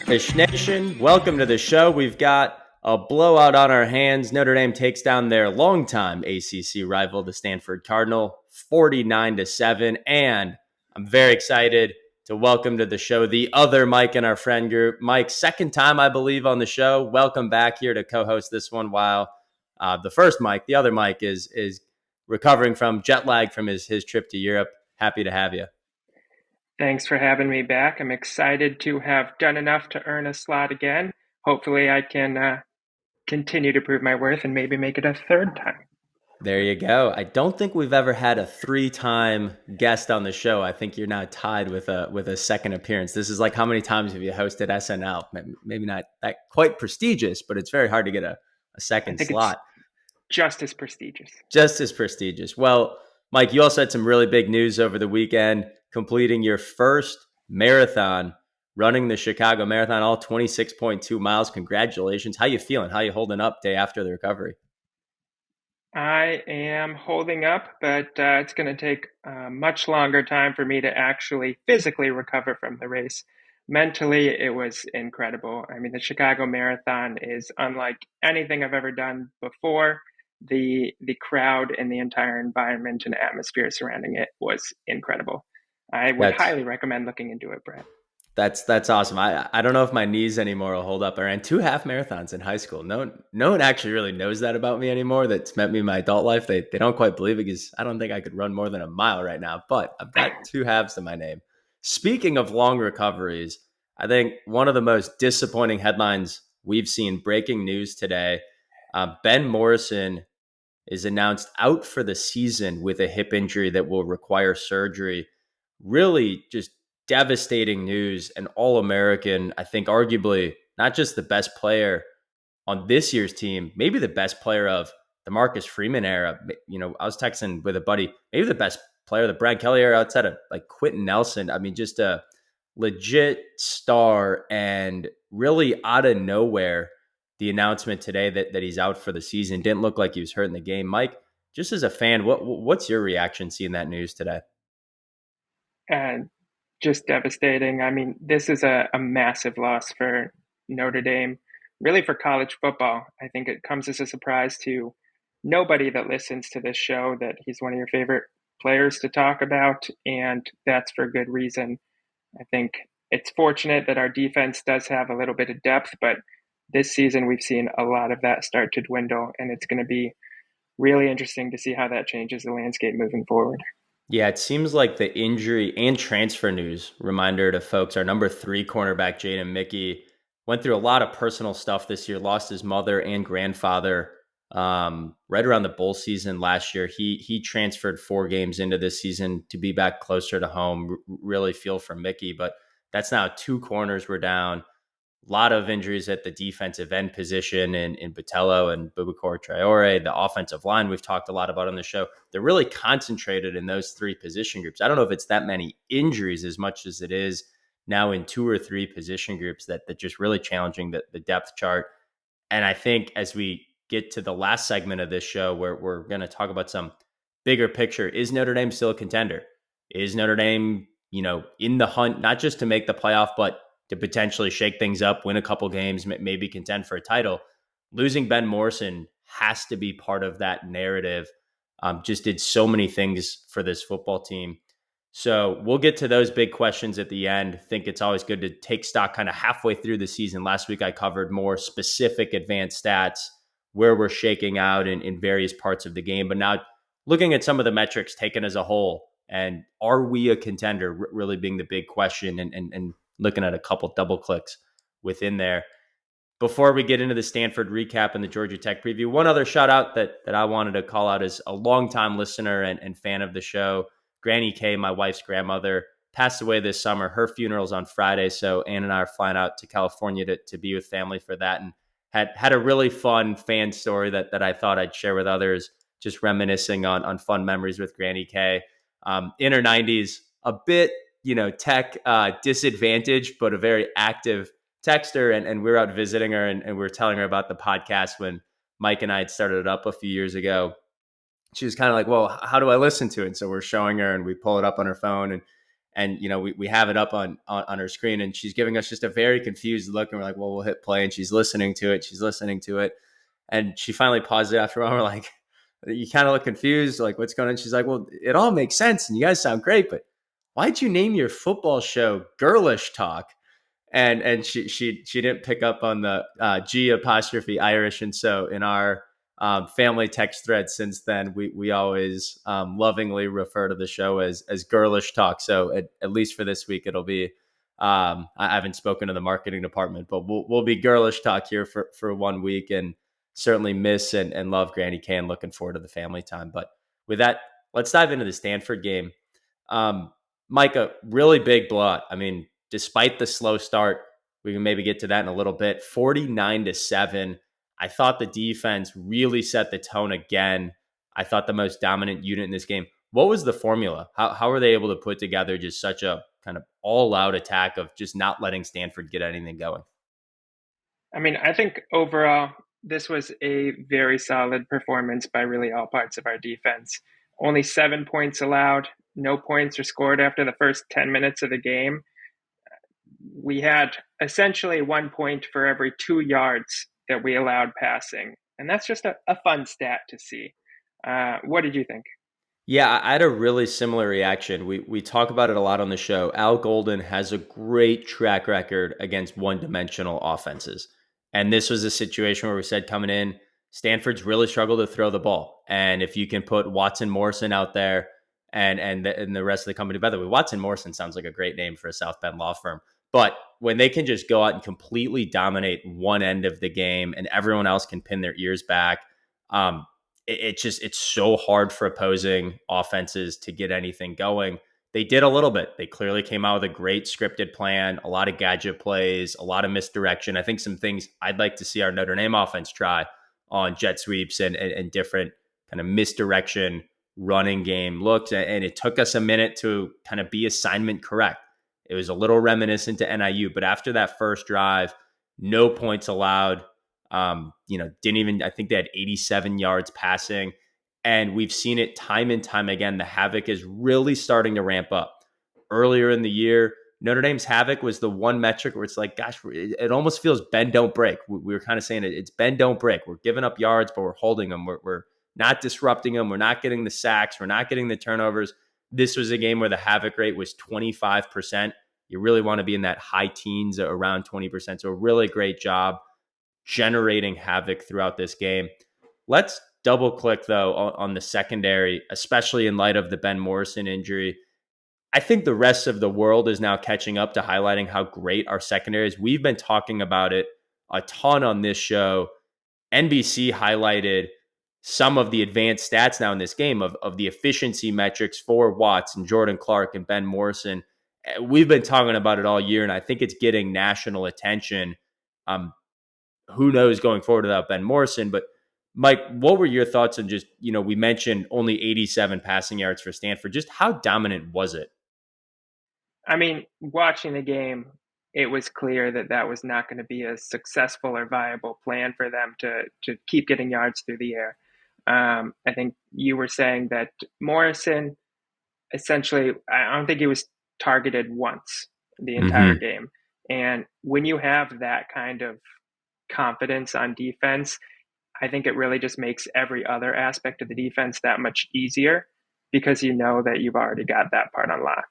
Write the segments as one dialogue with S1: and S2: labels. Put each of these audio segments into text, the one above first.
S1: Fish Nation, welcome to the show. We've got a blowout on our hands. Notre Dame takes down their longtime ACC rival, the Stanford Cardinal, 49-7. And I'm very excited to welcome to the show the other Mike in our friend group. Mike, second time, I believe, on the show. Welcome back here to co-host this one while the first Mike, the other Mike, is recovering from jet lag from his trip to Europe. Happy to have you.
S2: Thanks for having me back. I'm excited to have done enough to earn a slot again. Hopefully, I can continue to prove my worth and maybe make it a third time.
S1: There you go. I don't think we've ever had a three-time guest on the show. I think you're now tied with a second appearance. This is like, how many times have you hosted SNL? Maybe not that quite prestigious, but it's very hard to get a
S2: I
S1: second
S2: think it's
S1: slot.
S2: just as prestigious.
S1: Just as prestigious. Well, Mike, you also had some really big news over the weekend, completing your first marathon, running the Chicago Marathon, all 26.2 miles. Congratulations. How you feeling? How you holding up day after the recovery?
S2: I am holding up, but it's going to take a much longer time for me to actually physically recover from the race. Mentally, it was incredible. I mean, the Chicago Marathon is unlike anything I've ever done before. The crowd and the entire environment and atmosphere surrounding it was incredible. I would
S1: That's
S2: highly recommend looking into it, Brett.
S1: That's awesome. I don't know if my knees anymore will hold up. I ran two half marathons in high school. No one actually really knows that about me anymore. That's met me in my adult life. They don't quite believe it because I don't think I could run more than a mile right now. But I've got two halves to my name. Speaking of long recoveries, I think one of the most disappointing headlines we've seen, breaking news today. Ben Morrison is announced out for the season with a hip injury that will require surgery. Really just devastating news. An All-American, I think arguably not just the best player on this year's team, maybe the best player of the Marcus Freeman era. You know, I was texting with a buddy, maybe the best player of the Brad Kelly era outside of like Quentin Nelson. I mean, just a legit star, and really out of nowhere, the announcement today that he's out for the season. Didn't look like he was hurt in the game. Mike, just as a fan, what's your reaction seeing that news today?
S2: And just devastating. I mean, this is a massive loss for Notre Dame, really for college football. I think it comes as a surprise to nobody that listens to this show that he's one of your favorite players to talk about, and that's for good reason. I think it's fortunate that our defense does have a little bit of depth, but this season we've seen a lot of that start to dwindle, and it's going to be really interesting to see how that changes the landscape moving forward.
S1: Yeah, it seems like the injury and transfer news reminder to folks. Our number three cornerback, Jaden Mickey, went through a lot of personal stuff this year, lost his mother and grandfather right around the bowl season last year. He transferred 4 games into this season to be back closer to home. Really feel for Mickey, but that's now two corners we're down. A lot of injuries at the defensive end position in Botello and Bubakar Traore. The offensive line we've talked a lot about on the show. They're really concentrated in those three position groups. I don't know if it's that many injuries as much as it is now in two or three position groups that just really challenging the depth chart. And I think as we get to the last segment of this show, where we're going to talk about some bigger picture, is Notre Dame still a contender? Is Notre Dame, in the hunt, not just to make the playoff, but to potentially shake things up, win a couple games, maybe contend for a title? Losing Ben Morrison has to be part of that narrative. Just did so many things for this football team. So we'll get to those big questions at the end. Think it's always good to take stock kind of halfway through the season. Last week I covered more specific advanced stats, where we're shaking out in various parts of the game. But now looking at some of the metrics taken as a whole, and are we a contender really being the big question, and looking at a couple double clicks within there. Before we get into the Stanford recap and the Georgia Tech preview, one other shout out that I wanted to call out is a longtime listener and fan of the show. Granny K, my wife's grandmother, passed away this summer. Her funeral's on Friday, so Ann and I are flying out to California to be with family for that, and had a really fun fan story that I thought I'd share with others, just reminiscing on fun memories with Granny K. In her 90s, a bit, tech disadvantaged, but a very active texter. And we were out visiting her, and we were telling her about the podcast when Mike and I had started it up a few years ago. She was kind of like, well, how do I listen to it? And so we're showing her, and we pull it up on her phone, And we have it up on her screen, and she's giving us just a very confused look, and we're like, well, we'll hit play, and she's listening to it. She's listening to it, and she finally paused it after a while. We're like, you kind of look confused, like what's going on? She's like, well, it all makes sense, and you guys sound great, but why'd you name your football show Girlish Talk? And she didn't pick up on the G apostrophe Irish, and so in our family text thread since then, we always lovingly refer to the show as Girlish Talk. So at least for this week, it'll be. I haven't spoken to the marketing department, but we'll be Girlish Talk here for 1 week, and certainly miss and love Granny K, and looking forward to the family time. But with that, let's dive into the Stanford game. Um, Mike, a really big blowout. I mean, despite the slow start, we can maybe get to that in a little bit. 49-7. I thought the defense really set the tone again. I thought the most dominant unit in this game. What was the formula? How were they able to put together just such a kind of all-out attack of just not letting Stanford get anything going?
S2: I mean, I think overall, this was a very solid performance by really all parts of our defense. Only 7 points allowed, no points were scored after the first 10 minutes of the game. We had essentially 1 point for every 2 yards that we allowed passing. And that's just a fun stat to see. What did you think?
S1: Yeah, I had a really similar reaction. We talk about it a lot on the show. Al Golden has a great track record against one-dimensional offenses. And this was a situation where we said coming in, Stanford's really struggled to throw the ball. And if you can put Watson Morrison out there and the rest of the company, by the way, Watson Morrison sounds like a great name for a South Bend law firm. But when they can just go out and completely dominate one end of the game and everyone else can pin their ears back, um, it's so hard for opposing offenses to get anything going. They did a little bit. They clearly came out with a great scripted plan, a lot of gadget plays, a lot of misdirection. I think some things I'd like to see our Notre Dame offense try on jet sweeps and different kind of misdirection running game looks. And it took us a minute to kind of be assignment correct. It was a little reminiscent to NIU, but after that first drive, no points allowed. Didn't even, I think they had 87 yards passing. And we've seen it time and time again. The havoc is really starting to ramp up. Earlier in the year, Notre Dame's havoc was the one metric where it's like, gosh, it almost feels bend, don't break. We were kind of saying it's bend, don't break. We're giving up yards, but we're holding them. We're not disrupting them. We're not getting the sacks. We're not getting the turnovers. This was a game where the havoc rate was 25%. You really want to be in that high teens, around 20%. So a really great job generating havoc throughout this game. Let's double click, though, on the secondary, especially in light of the Ben Morrison injury. I think the rest of the world is now catching up to highlighting how great our secondary is. We've been talking about it a ton on this show. NBC highlighted some of the advanced stats now in this game of the efficiency metrics for Watts and Jordan Clark and Ben Morrison. We've been talking about it all year, and I think it's getting national attention. Who knows going forward without Ben Morrison? But Mike, what were your thoughts on just, we mentioned only 87 passing yards for Stanford. Just how dominant was it?
S2: I mean, watching the game, it was clear that that was not going to be a successful or viable plan for them to keep getting yards through the air. I think you were saying that Morrison essentially, I don't think he was targeted once the entire
S1: Mm-hmm.
S2: game. And when you have that kind of confidence on defense, I think it really just makes every other aspect of the defense that much easier because you know that you've already got that part on lock.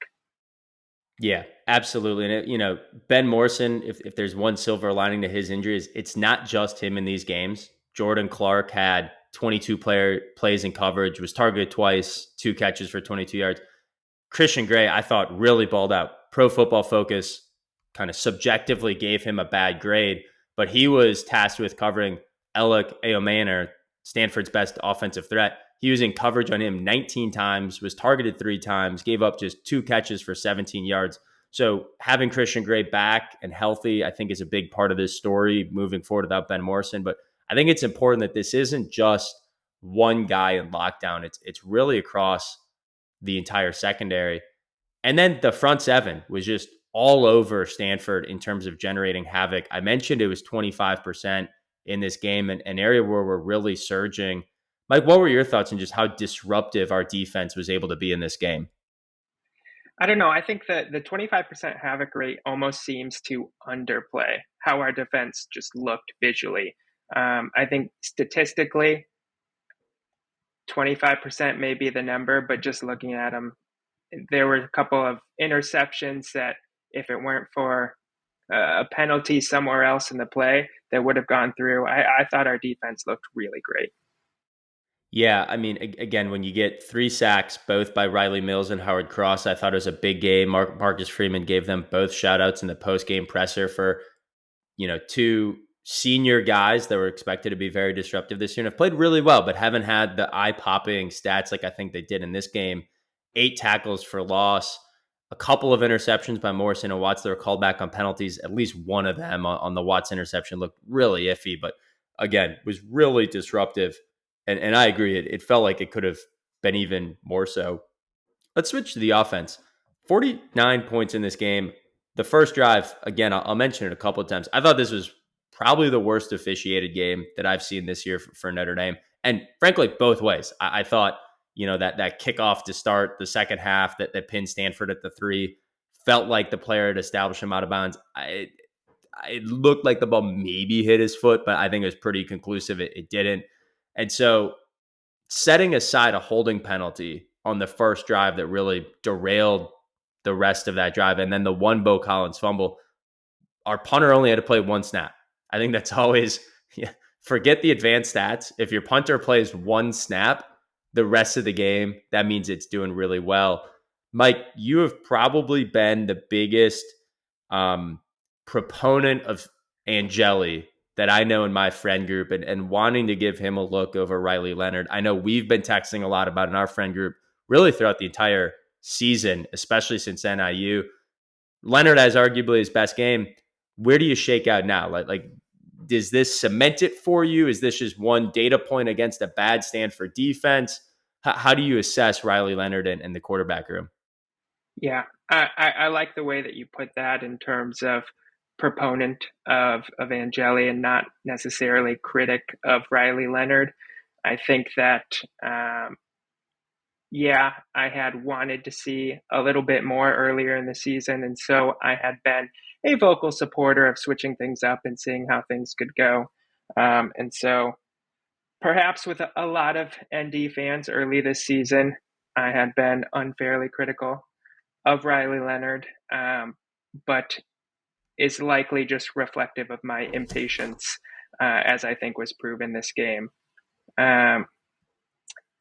S1: Yeah, absolutely. And, Ben Morrison, if there's one silver lining to his injuries, it's not just him in these games. Jordan Clark had 22 plays in coverage, was targeted twice, 2 catches for 22 yards. Christian Gray, I thought, really balled out. Pro Football Focus kind of subjectively gave him a bad grade, but he was tasked with covering Alec Aomaner, Stanford's best offensive threat. He was in coverage on him 19 times, was targeted 3 times, gave up just 2 catches for 17 yards. So having Christian Gray back and healthy, I think, is a big part of this story moving forward without Ben Morrison. But I think it's important that this isn't just one guy in lockdown. It's really across the entire secondary. And then the front seven was just all over Stanford in terms of generating havoc. I mentioned it was 25% in this game, an area where we're really surging. Mike, what were your thoughts on just how disruptive our defense was able to be in this game?
S2: I don't know. I think that the 25% havoc rate almost seems to underplay how our defense just looked visually. I think statistically, 25% may be the number, but just looking at them, there were a couple of interceptions that, if it weren't for a penalty somewhere else in the play, that would have gone through. I thought our defense looked really great.
S1: Yeah, I mean, again, when you get 3 sacks, both by Riley Mills and Howard Cross, I thought it was a big game. Marcus Freeman gave them both shout outs in the post game presser for, two senior guys that were expected to be very disruptive this year and have played really well, but haven't had the eye popping stats like I think they did in this game. 8 tackles for loss, a couple of interceptions by Morrison and Watts that were called back on penalties. At least one of them on the Watts interception looked really iffy, but again, was really disruptive. And I agree, it felt like it could have been even more so. Let's switch to the offense. 49 points in this game. The first drive, again, I'll mention it a couple of times. I thought this was probably the worst officiated game that I've seen this year for Notre Dame. And frankly, both ways. I thought, that kickoff to start the second half that pinned Stanford at the 3 felt like the player had established him out of bounds. It looked like the ball maybe hit his foot, but I think it was pretty conclusive. It didn't. And so setting aside a holding penalty on the first drive that really derailed the rest of that drive, and then the one Bo Collins fumble, our punter only had to play 1 snap. I think that's always, yeah, forget the advanced stats. If your punter plays 1 snap, the rest of the game, that means it's doing really well. Mike, you have probably been the biggest um, proponent of Angeli that I know in my friend group, and wanting to give him a look over Riley Leonard. I know we've been texting a lot about in our friend group really throughout the entire season, especially since NIU. Leonard has arguably his best game. Where do you shake out now? Like, does this cement it for you? Is this just one data point against a bad Stanford defense? How do you assess Riley Leonard and the quarterback room?
S2: Yeah, I like the way that you put that in terms of proponent of Angeli and not necessarily critic of Riley Leonard. I think that yeah, I had wanted to see a little bit more earlier in the season, and so I had been a vocal supporter of switching things up and seeing how things could go. And so perhaps with a lot of ND fans early this season, I had been unfairly critical of Riley Leonard, but is likely just reflective of my impatience, as I think was proven this game. Um,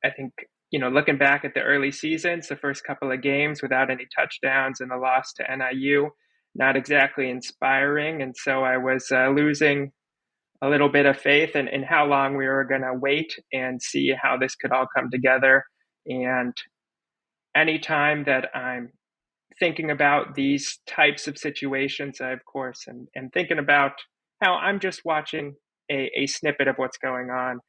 S2: I think, looking back at the early seasons, the first couple of games without any touchdowns and the loss to NIU, not exactly inspiring. And so I was losing a little bit of faith in how long we were going to wait and see how this could all come together. And anytime that I'm thinking about these types of situations, I, of course, am thinking about how I'm just watching a snippet of what's going on.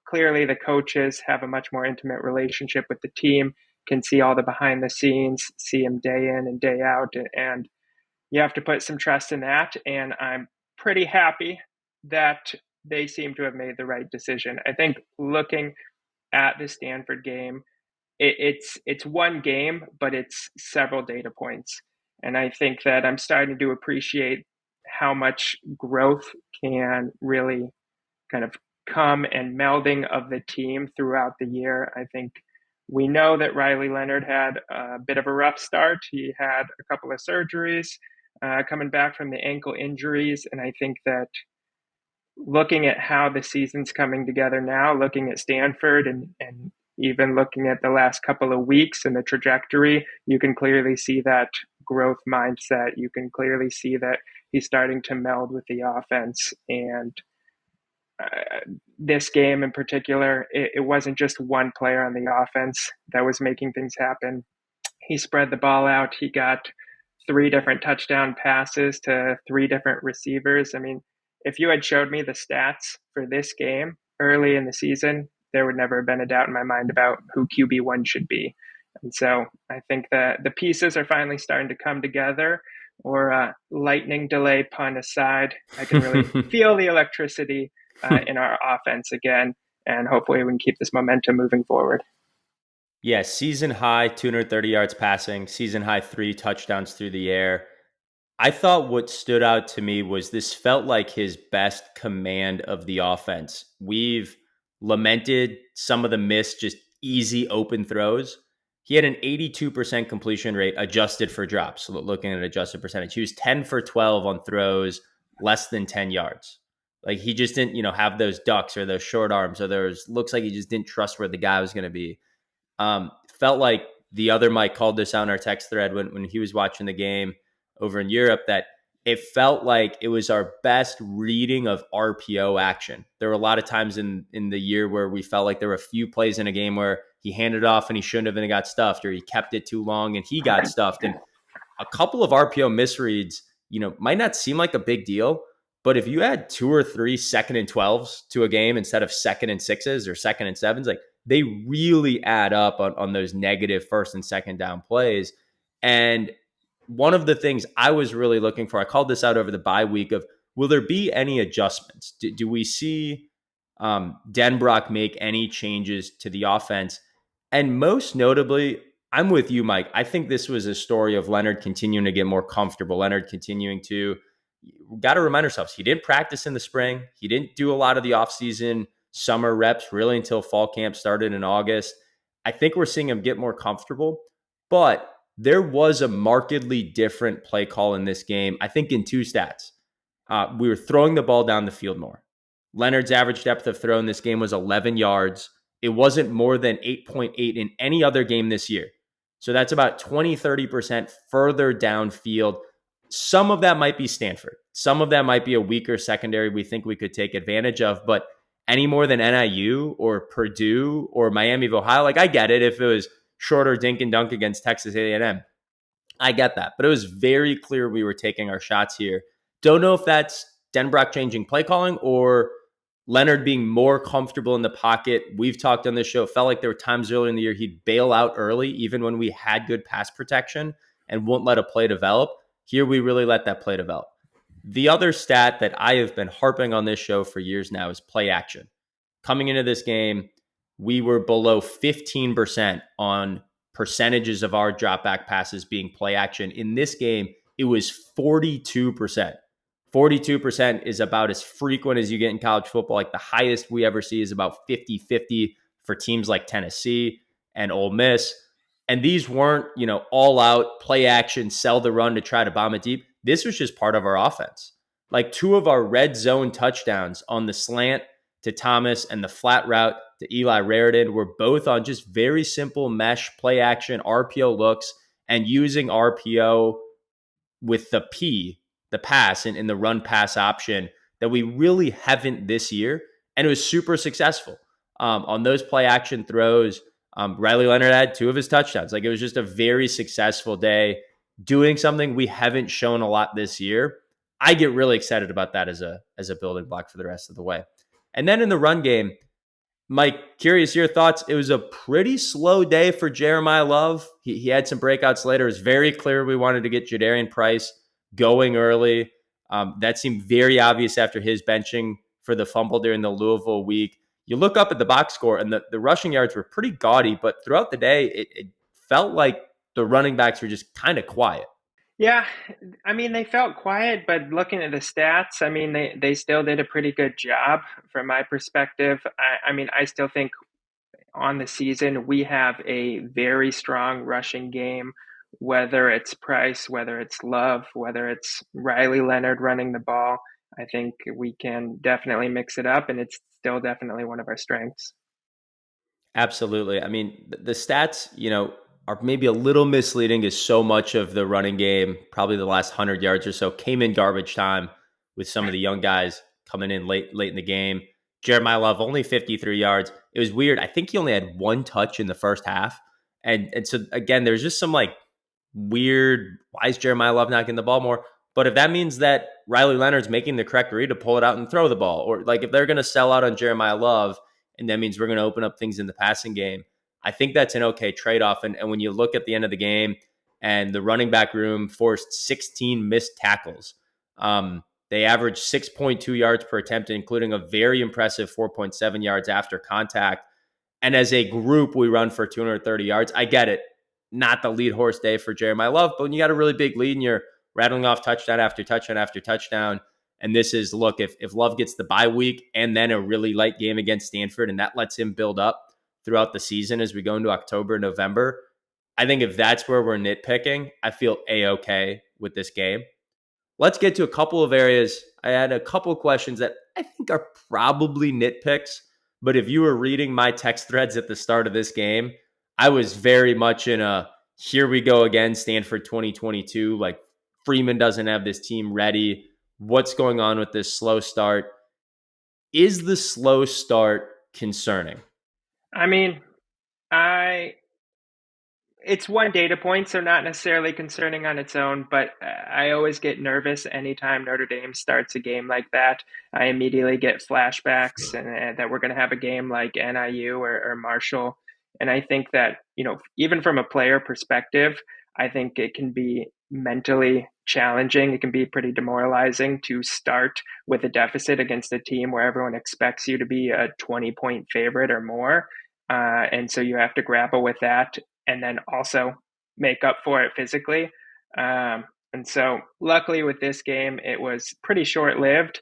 S2: Clearly the coaches have a much more intimate relationship with the team, can see all the behind the scenes, see them day in and day out. And you have to put some trust in that. And I'm pretty happy that they seem to have made the right decision. I think looking at the Stanford game, it's one game, but it's several data points. And I think that I'm starting to appreciate how much growth can really kind of come and melding of the team throughout the year. I think we know that Riley Leonard had a bit of a rough start. He had a couple of surgeries coming back from the ankle injuries. And I think that looking at how the season's coming together now, looking at Stanford and even looking at the last couple of weeks and the trajectory, you can clearly see that growth mindset. You can clearly see that he's starting to meld with the offense. And this game in particular, it wasn't just one player on the offense that was making things happen. He spread the ball out. He got 3 different touchdown passes to 3 different receivers. I mean, if you had showed me the stats for this game early in the season, there would never have been a doubt in my mind about who QB1 should be. And so I think that the pieces are finally starting to come together. Or lightning delay pun aside, I can really feel the electricity in our offense again. And hopefully we can keep this momentum moving forward.
S1: Yeah, season high 230 yards passing, season high 3 touchdowns through the air. I thought what stood out to me was this felt like his best command of the offense. We've lamented some of the missed, just easy open throws. He had an 82% completion rate adjusted for drops. So looking at adjusted percentage, he was 10 for 12 on throws less than 10 yards. Like he just didn't, have those ducks or those short arms or those looks like he just didn't trust where the guy was going to be. Felt like the other Mike called this out in our text thread when he was watching the game over in Europe that it felt like it was our best reading of RPO action. There were a lot of times in the year where we felt like there were a few plays in a game where he handed it off and he shouldn't have and he got stuffed, or he kept it too long and he got stuffed. And a couple of RPO misreads, might not seem like a big deal, but if you add 2 or 3 second and 12s to a game instead of second and sixes or second and sevens, like they really add up on those negative first and second down plays. And one of the things I was really looking for, I called this out over the bye week of, will there be any adjustments? Do we see Denbrock make any changes to the offense? And most notably, I'm with you, Mike. I think this was a story of Leonard continuing to get more comfortable. Leonard continuing to, got to remind ourselves, he didn't practice in the spring. He didn't do a lot of the offseason summer reps really until fall camp started in August. I think we're seeing him get more comfortable, but there was a markedly different play call in this game. I think in two stats. We were throwing the ball down the field more. Leonard's average depth of throw in this game was 11 yards. It wasn't more than 8.8 in any other game this year. So that's about 20-30% further downfield. Some of that might be Stanford. Some of that might be a weaker secondary we think we could take advantage of. But any more than NIU or Purdue or Miami of Ohio, like I get it if it was shorter dink and dunk against Texas A&M. I get that. But it was very clear we were taking our shots here. Don't know if that's Denbrock changing play calling or Leonard being more comfortable in the pocket. We've talked on this show. It felt like there were times earlier in the year he'd bail out early, even when we had good pass protection and won't let a play develop. Here, we really let that play develop. The other stat that I have been harping on this show for years now is play action. Coming into this game, we were below 15% on percentages of our drop back passes being play action. In this game, it was 42%. 42% is about as frequent as you get in college football. Like the highest we ever see is about 50-50 for teams like Tennessee and Ole Miss. And these weren't, all out play action, sell the run to try to bomb it deep. This was just part of our offense. Like 2 of our red zone touchdowns on the slant to Thomas and the flat route to Eli Raritan were both on just very simple mesh play action RPO looks and using RPO with the pass and the run pass option that we really haven't this year. And it was super successful on those play action throws. Riley Leonard had 2 of his touchdowns. Like it was just a very successful day doing something we haven't shown a lot this year. I get really excited about that as a building block for the rest of the way. And then in the run game, Mike, curious your thoughts. It was a pretty slow day for Jeremiah Love. He had some breakouts later. It was very clear we wanted to get Jadarian Price going early. That seemed very obvious after his benching for the fumble during the Louisville week. You look up at the box score, and the rushing yards were pretty gaudy, but throughout the day, it felt like the running backs were just kind of quiet.
S2: Yeah, I mean, they felt quiet, but looking at the stats, I mean, they still did a pretty good job from my perspective. I mean, I still think on the season we have a very strong rushing game, whether it's Price, whether it's Love, whether it's Riley Leonard running the ball. I think we can definitely mix it up, and it's still definitely one of our strengths.
S1: Absolutely. I mean, the stats, are maybe a little misleading as so much of the running game, probably the last 100 yards or so, came in garbage time with some of the young guys coming in late in the game. Jeremiah Love only 53 yards. It was weird. I think he only had 1 touch in the first half. And so again, there's just some like weird, why is Jeremiah Love not getting the ball more? But if that means that Riley Leonard's making the correct read to pull it out and throw the ball, or like if they're going to sell out on Jeremiah Love, and that means we're going to open up things in the passing game, I think that's an okay trade-off. And when you look at the end of the game and the running back room forced 16 missed tackles, they averaged 6.2 yards per attempt, including a very impressive 4.7 yards after contact. And as a group, we run for 230 yards. I get it. Not the lead horse day for Jeremiah Love, but when you got a really big lead and you're rattling off touchdown after touchdown after touchdown, and this is, look, if Love gets the bye week and then a really light game against Stanford, and that lets him build up throughout the season as we go into October, November, I think if that's where we're nitpicking, I feel A-okay with this game. Let's get to a couple of areas. I had a couple of questions that I think are probably nitpicks, but if you were reading my text threads at the start of this game, I was very much in a here we go again, Stanford 2022. Like, Freeman doesn't have this team ready. What's going on with this slow start? Is the slow start concerning?
S2: I mean, I it's one data point, so not necessarily concerning on its own, but I always get nervous anytime Notre Dame starts a game like that. I immediately get flashbacks and that we're going to have a game like NIU or Marshall. And I think that, even from a player perspective, I think it can be mentally challenging. It can be pretty demoralizing to start with a deficit against a team where everyone expects you to be a 20-point favorite or more. And so you have to grapple with that and then also make up for it physically. And so, luckily, with this game, it was pretty short lived.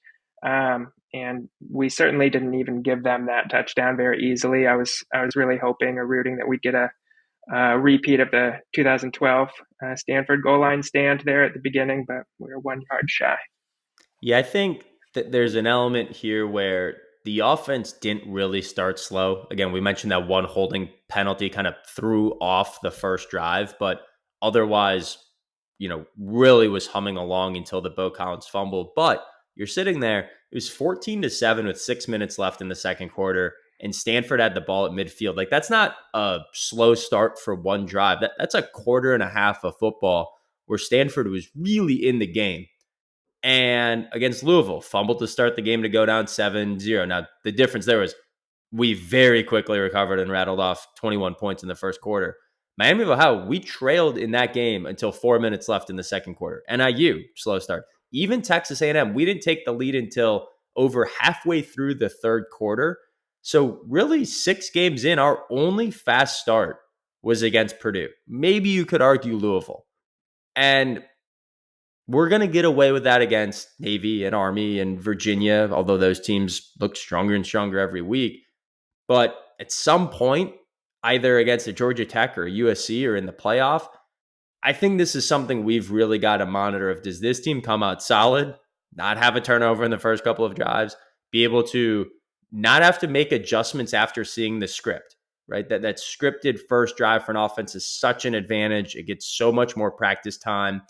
S2: And we certainly didn't even give them that touchdown very easily. I was really hoping or rooting that we'd get a repeat of the 2012 Stanford goal line stand there at the beginning, but we were 1 yard shy.
S1: Yeah, I think that there's an element here where the offense didn't really start slow. Again, we mentioned that one holding penalty kind of threw off the first drive, but otherwise, really was humming along until the Bo Collins fumble. But you're sitting there, it was 14-7 with 6 minutes left in the second quarter, and Stanford had the ball at midfield. Like, that's not a slow start for one drive. That's a quarter and a half of football where Stanford was really in the game. And against Louisville, fumbled to start the game to go down 7-0. Now, the difference there was we very quickly recovered and rattled off 21 points in the first quarter. Miami of Ohio, we trailed in that game until 4 minutes left in the second quarter. NIU, slow start. Even Texas A&M, we didn't take the lead until over halfway through the third quarter. So really, 6 games in, our only fast start was against Purdue. Maybe you could argue Louisville. And we're going to get away with that against Navy and Army and Virginia, although those teams look stronger and stronger every week. But at some point, either against a Georgia Tech or USC or in the playoff, I think this is something we've really got to monitor. If does this team come out solid, not have a turnover in the first couple of drives, be able to not have to make adjustments after seeing the script, right? That scripted first drive for an offense is such an advantage. It gets so much more practice time.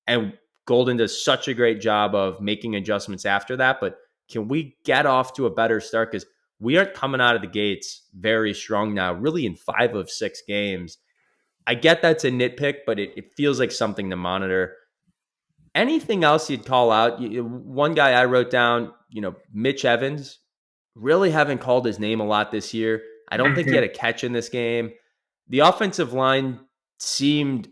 S1: And Golden does such a great job of making adjustments after that. But can we get off to a better start? Because we aren't coming out of the gates very strong now, really in 5 of 6 games. I get that's a nitpick, but it feels like something to monitor. Anything else you'd call out? One guy I wrote down, Mitch Evans, really haven't called his name a lot this year. I don't think he had a catch in this game. The offensive line seemed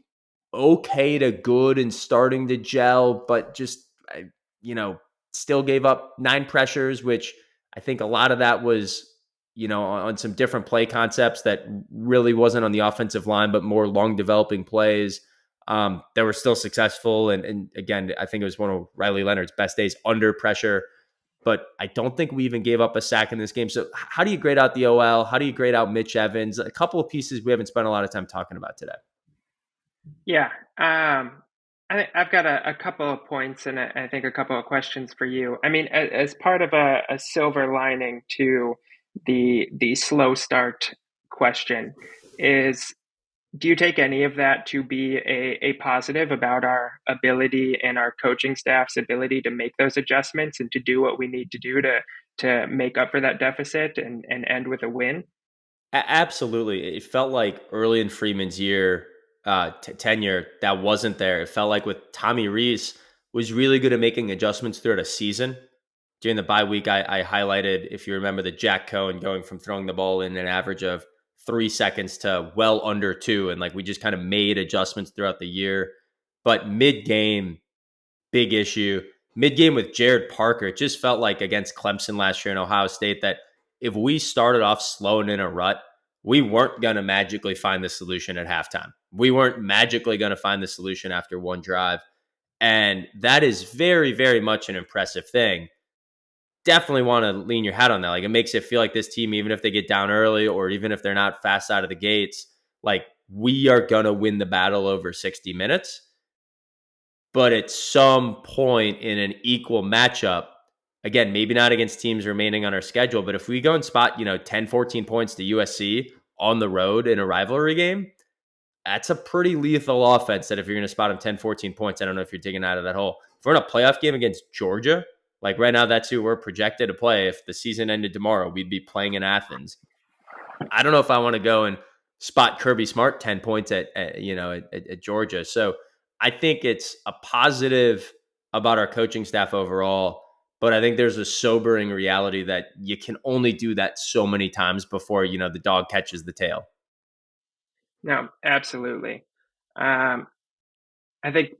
S1: okay to good and starting to gel, but just, still gave up 9 pressures, which I think a lot of that was, on some different play concepts that really wasn't on the offensive line, but more long developing plays that were still successful. And again, I think it was one of Riley Leonard's best days under pressure. But I don't think we even gave up a sack in this game. So how do you grade out the OL? How do you grade out Mitch Evans? A couple of pieces we haven't spent a lot of time talking about today.
S2: Yeah. I've got a couple of points and I think a couple of questions for you. I mean, as part of a silver lining to the slow start question is, do you take any of that to be a positive about our ability and our coaching staff's ability to make those adjustments and to do what we need to do to make up for that deficit and end with a win?
S1: Absolutely. It felt like early in Freeman's tenure, that wasn't there. It felt like with Tommy Rees was really good at making adjustments throughout a season. During the bye week, I highlighted, if you remember, the Jack Cohen going from throwing the ball in an average of 3 seconds to well under 2. And we just kind of made adjustments throughout the year. But mid-game, big issue. Mid-game with Jared Parker, it just felt like against Clemson last year in Ohio State that if we started off slow and in a rut, we weren't going to magically find the solution at halftime. We weren't magically going to find the solution after one drive. And that is very, very much an impressive thing. Definitely want to lean your hat on that. Like, it makes it feel like this team, even if they get down early or even if they're not fast out of the gates, like, we are going to win the battle over 60 minutes. But at some point in an equal matchup, again, maybe not against teams remaining on our schedule, but if we go and spot, 10, 14 points to USC on the road in a rivalry game, that's a pretty lethal offense that if you're going to spot them 10, 14 points, I don't know if you're digging out of that hole. If we're in a playoff game against Georgia, like right now, that's who we're projected to play. If the season ended tomorrow, we'd be playing in Athens. I don't know if I want to go and spot Kirby Smart 10 points at Georgia. So I think it's a positive about our coaching staff overall, but I think there's a sobering reality that you can only do that so many times before, the dog catches the tail.
S2: No, absolutely. Um, I think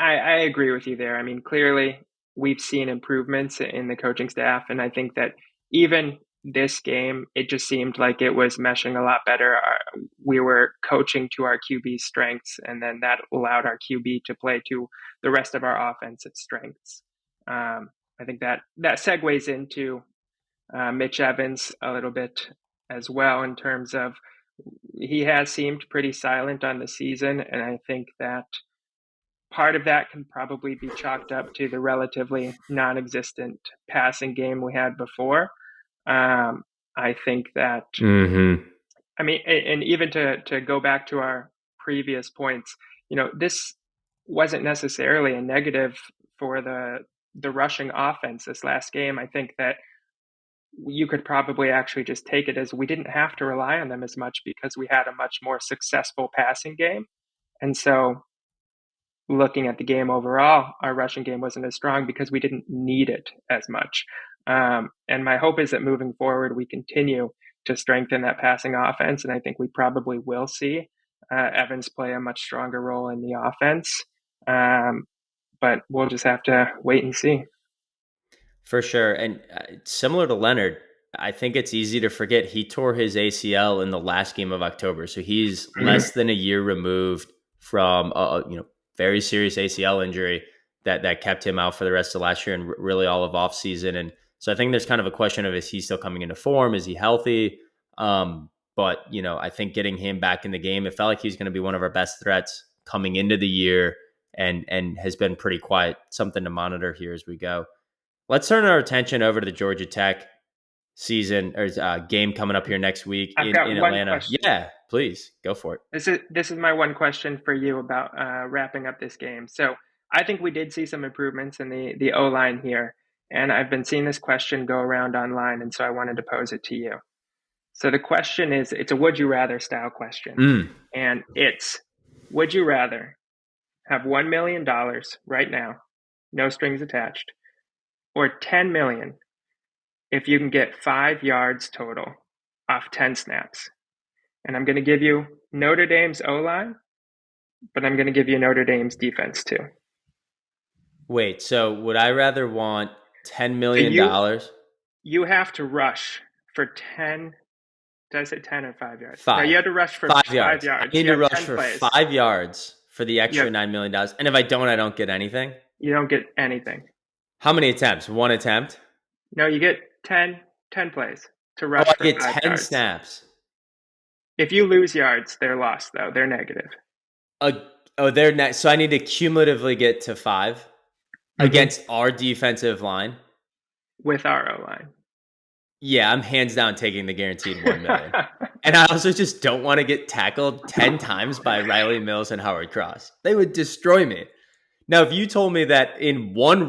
S2: I agree with you there. I mean, clearly we've seen improvements in the coaching staff, and I think that even this game, it just seemed like it was meshing a lot better. We were coaching to our QB's strengths, and then that allowed our QB to play to the rest of our offensive strengths. I think that segues into Mitch Evans a little bit as well in terms of he has seemed pretty silent on the season, and I think that part of that can probably be chalked up to the relatively non-existent passing game we had before. I think that,
S1: Mm-hmm.
S2: I mean, and even to go back to our previous points, this wasn't necessarily a negative for the rushing offense this last game. I think that you could probably actually just take it as we didn't have to rely on them as much because we had a much more successful passing game. And so looking at the game overall, our rushing game wasn't as strong because we didn't need it as much. And my hope is that moving forward, we continue to strengthen that passing offense. And I think we probably will see Evans play a much stronger role in the offense. But we'll just have to wait and see.
S1: For sure. And similar to Leonard, I think it's easy to forget he tore his ACL in the last game of October. So he's
S2: Mm-hmm.
S1: less than a year removed from a very serious ACL injury that kept him out for the rest of last year and really all of off season. And so I think there's kind of a question of, is he still coming into form? Is he healthy? But I think getting him back in the game, it felt like he was going to be one of our best threats coming into the year, and has been pretty quiet. Something to monitor here as we go. Let's turn our attention over to the Georgia Tech season or game coming up here next week
S2: I've got
S1: in
S2: one
S1: Atlanta.
S2: question.
S1: Yeah, please go for it.
S2: This is my one question for you about wrapping up this game. So I think we did see some improvements in the O line here, and I've been seeing this question go around online, and so I wanted to pose it to you. So the question is, it's a would you rather style question,
S1: Mm.
S2: and it's would you rather have $1 million right now, no strings attached, or 10 million if you can get 5 yards total off 10 snaps? And I'm going to give you Notre Dame's O line, but I'm going to give you Notre Dame's defense too.
S1: Wait, so would I rather want $10
S2: So
S1: million?
S2: you have to rush for 10. Did I say 10 or 5 yards? No, you
S1: Five.
S2: had to rush for
S1: Five
S2: five
S1: yards. I
S2: yards.
S1: need
S2: You
S1: to
S2: have
S1: rush
S2: 10
S1: for
S2: plays.
S1: 5 yards for the
S2: You
S1: extra
S2: have
S1: $9 million. And if I don't, I don't get anything.
S2: you don't get anything.
S1: How many attempts? One attempt?
S2: No, you get 10 plays to
S1: Oh, I
S2: rush for
S1: get
S2: five
S1: 10
S2: yards.
S1: snaps.
S2: If you lose yards, they're lost though. They're negative.
S1: Uh, oh, they're next. So I need to cumulatively get to 5
S2: Mm-hmm.
S1: against our defensive line.
S2: With our O line.
S1: Yeah, I'm hands down taking the guaranteed 1 million. And I also just don't want to get tackled 10 times by Riley Mills and Howard Cross. They would destroy me. Now, if you told me that in one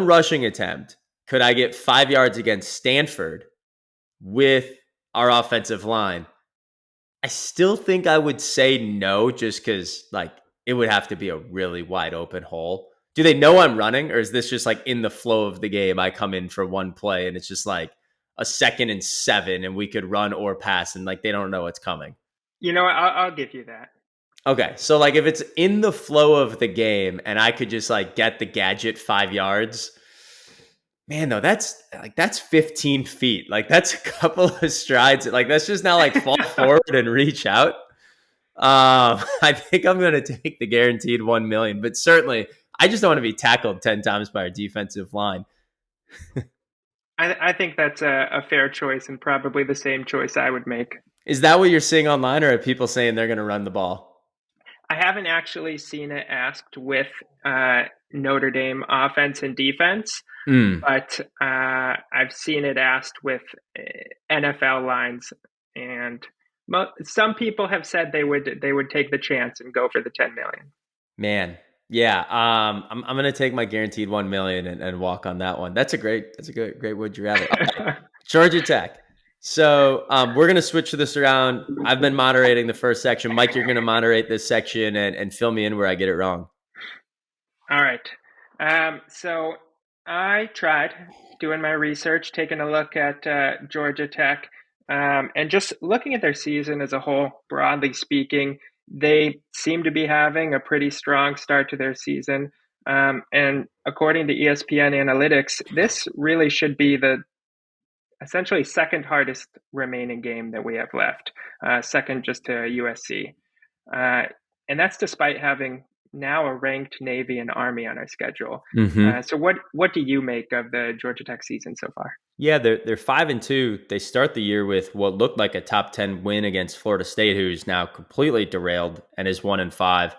S1: rushing attempt, could I get 5 yards against Stanford with our offensive line, I still think I would say no, just because like it would have to be a really wide open hole. Do they know I'm running, or is this just like in the flow of the game? I come in for one play and it's just like a 2nd and 7 and we could run or pass and like they don't know it's coming.
S2: You know what? I'll give you that.
S1: Okay, so like if it's in the flow of the game and I could just like get the gadget 5 yards, Man, though, that's 15 feet. Like that's a couple of strides. Like that's just now like fall forward and reach out. I think I'm going to take the guaranteed 1 million, but certainly I just don't want to be tackled 10 times by our defensive line.
S2: I think that's a fair choice and probably the same choice I would make.
S1: Is that what you're seeing online, or are people saying they're going to run the ball?
S2: I haven't actually seen it asked with Notre Dame offense and defense,
S1: Mm,
S2: but I've seen it asked with NFL lines, and some people have said they would take the chance and go for the 10 million.
S1: man. Yeah. I'm going to take my guaranteed 1 million and walk on that one. That's a great would you rather. Okay. Georgia Tech. So we're going to switch this around. I've been moderating the first section. Mike, you're going to moderate this section and fill me in where I get it wrong.
S2: All right. So I tried doing my research, taking a look at Georgia Tech, and just looking at their season as a whole, broadly speaking, they seem to be having a pretty strong start to their season. And according to ESPN Analytics, this really should be the essentially second hardest remaining game that we have left, second just to USC. Uh, and that's despite having now a ranked Navy and Army on our schedule.
S1: Mm-hmm.
S2: So what do you make of the Georgia Tech season so far?
S1: Yeah, they're 5-2. They start the year with what looked like a top 10 win against Florida State, who's now completely derailed and is 1-5.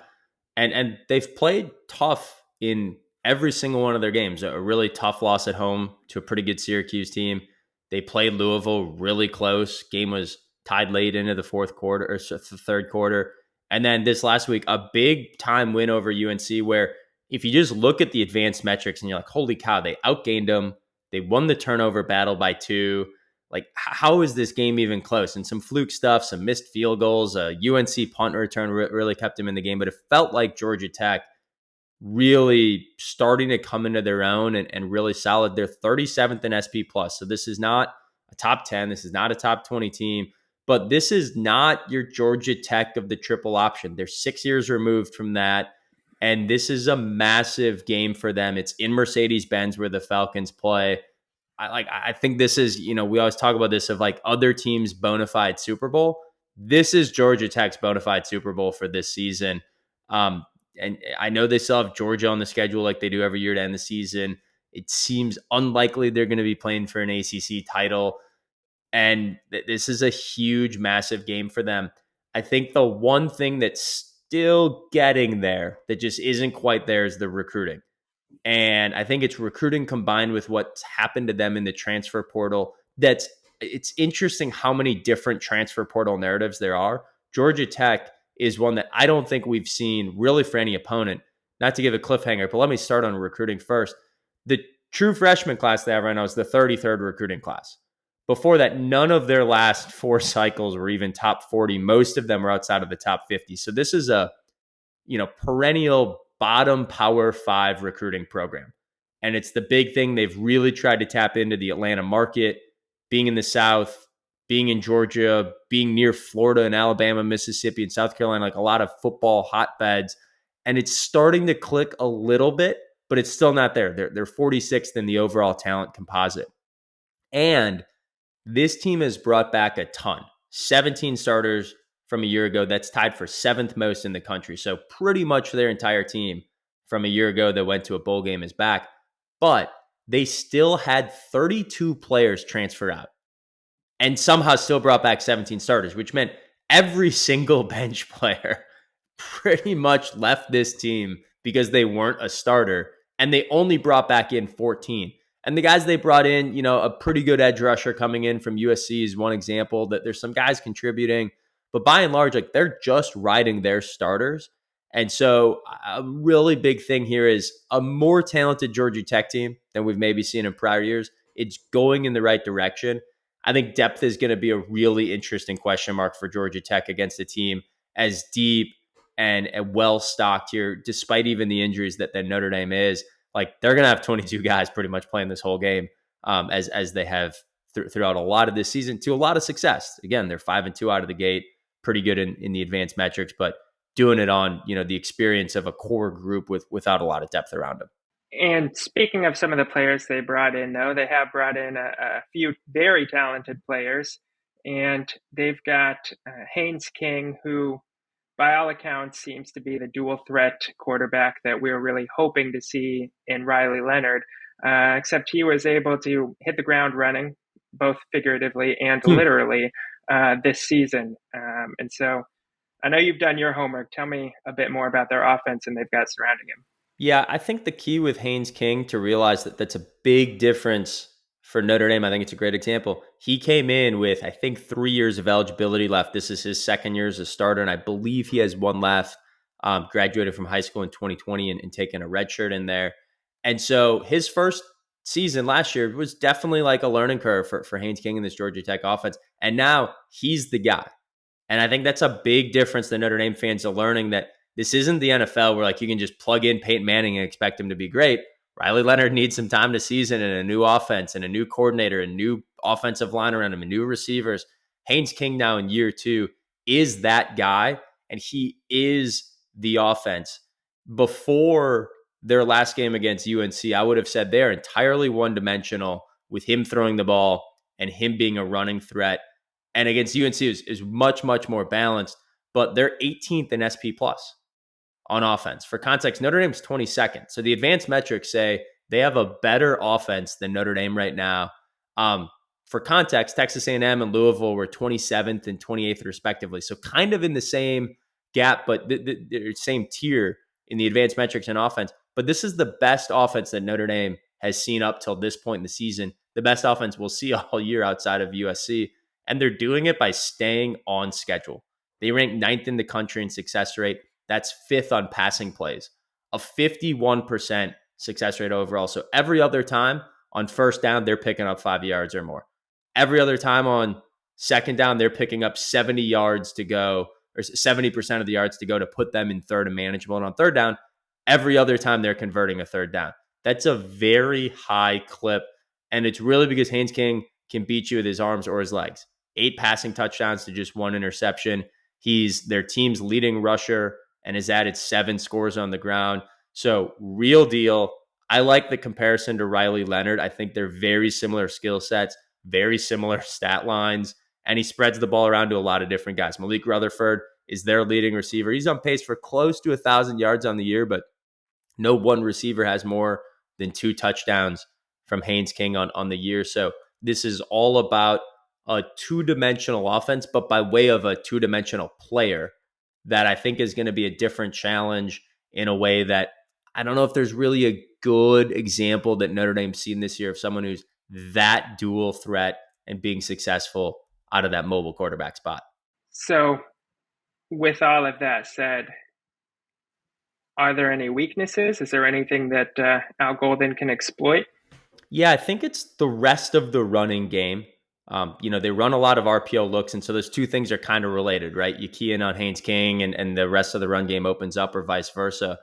S1: And they've played tough in every single one of their games. A really tough loss at home to a pretty good Syracuse team. They played Louisville really close. Game was tied late into the fourth quarter or the third quarter. And then this last week, a big time win over UNC, where if you just look at the advanced metrics and you're like, holy cow, they outgained them. They won the turnover battle by 2. Like, how is this game even close? And some fluke stuff, some missed field goals, a UNC punt return really kept them in the game. But it felt like Georgia Tech really starting to come into their own and really solid. They're 37th in SP plus. So this is not a top 10. This is not a top 20 team, but this is not your Georgia Tech of the triple option. They're 6 years removed from that. And this is a massive game for them. It's in Mercedes-Benz where the Falcons play. I think this is, we always talk about this of like other teams' bona fide Super Bowl. This is Georgia Tech's bona fide Super Bowl for this season. And I know they still have Georgia on the schedule like they do every year to end the season. It seems unlikely they're going to be playing for an ACC title. And this is a huge, massive game for them. I think the one thing that's still getting there that just isn't quite there is the recruiting. And I think it's recruiting combined with what's happened to them in the transfer portal. It's interesting how many different transfer portal narratives there are. Georgia Tech is one that I don't think we've seen really for any opponent. Not to give a cliffhanger, but let me start on recruiting first. The true freshman class they have right now is the 33rd recruiting class. Before that, none of their last 4 cycles were even top 40. Most of them are outside of the top 50. So this is a perennial bottom power 5 recruiting program. And it's the big thing. They've really tried to tap into the Atlanta market, being in the South, being in Georgia, being near Florida and Alabama, Mississippi, and South Carolina, like a lot of football hotbeds. And it's starting to click a little bit, but it's still not there. They're 46th in the overall talent composite. And this team has brought back a ton. 17 starters from a year ago. That's tied for 7th most in the country. So pretty much their entire team from a year ago that went to a bowl game is back. But they still had 32 players transfer out and somehow still brought back 17 starters, which meant every single bench player pretty much left this team because they weren't a starter. And they only brought back in 14. And the guys they brought in, a pretty good edge rusher coming in from USC is one example that there's some guys contributing. But by and large, like they're just riding their starters. And so a really big thing here is a more talented Georgia Tech team than we've maybe seen in prior years. It's going in the right direction. I think depth is going to be a really interesting question mark for Georgia Tech against a team as deep and well stocked here, despite even the injuries that Notre Dame is. Like they're going to have 22 guys pretty much playing this whole game, as they have throughout a lot of this season to a lot of success. Again, they're 5-2 out of the gate, pretty good in the advanced metrics, but doing it on the experience of a core group without a lot of depth around them.
S2: And speaking of some of the players they brought in, though, they have brought in a few very talented players, and they've got Haynes King, who, by all accounts, seems to be the dual threat quarterback that we were really hoping to see in Riley Leonard. Except he was able to hit the ground running, both figuratively and
S1: Hmm.
S2: literally, this season. And so I know you've done your homework. Tell me a bit more about their offense and they've got surrounding him.
S1: Yeah, I think the key with Haynes King to realize that that's a big difference for Notre Dame. I think it's a great example. He came in with, I think, 3 years of eligibility left. This is his second year as a starter, and I believe he has one left. Graduated from high school in 2020 and taken a red shirt in there. And so his first season last year was definitely like a learning curve for Haynes King in this Georgia Tech offense. And now he's the guy. And I think that's a big difference that Notre Dame fans are learning, that this isn't the NFL where like you can just plug in Peyton Manning and expect him to be great. Riley Leonard needs some time to season and a new offense and a new coordinator and new offensive line around him and new receivers. Haynes King now in year two is that guy, and he is the offense. Before their last game against UNC, I would have said they're entirely one dimensional with him throwing the ball and him being a running threat. And against UNC is much, much more balanced, but they're 18th in SP plus on offense. For context, Notre Dame's 22nd. So the advanced metrics say they have a better offense than Notre Dame right now. For context, Texas A&M and Louisville were 27th and 28th respectively. So kind of in the same gap, but the same tier in the advanced metrics and offense. But this is the best offense that Notre Dame has seen up till this point in the season. The best offense we'll see all year outside of USC. And they're doing it by staying on schedule. They rank ninth in the country in success rate. That's fifth on passing plays, a 51% success rate overall. So every other time on first down, they're picking up 5 yards or more. Every other time on second down, they're picking up 70 yards to go, or 70% of the yards to go to put them in third and manageable. And on third down, every other time they're converting a third down. That's a very high clip. And it's really because Haynes King can beat you with his arms or his legs. 8 passing touchdowns to just 1 interception. He's their team's leading rusher and has added 7 scores on the ground. So, real deal. I like the comparison to Riley Leonard. I think they're very similar skill sets, very similar stat lines, and he spreads the ball around to a lot of different guys. Malik Rutherford is their leading receiver. He's on pace for close to 1,000 yards on the year, but no one receiver has more than 2 touchdowns from Haynes King on the year. So, this is all about a two-dimensional offense, but by way of a two-dimensional player that I think is going to be a different challenge in a way that I don't know if there's really a good example that Notre Dame's seen this year of someone who's that dual threat and being successful out of that mobile quarterback spot.
S2: So, with all of that said, are there any weaknesses? Is there anything that Al Golden can exploit?
S1: Yeah, I think it's the rest of the running game. They run a lot of RPO looks, and so those two things are kind of related, right? You key in on Haynes King, and the rest of the run game opens up, or vice versa.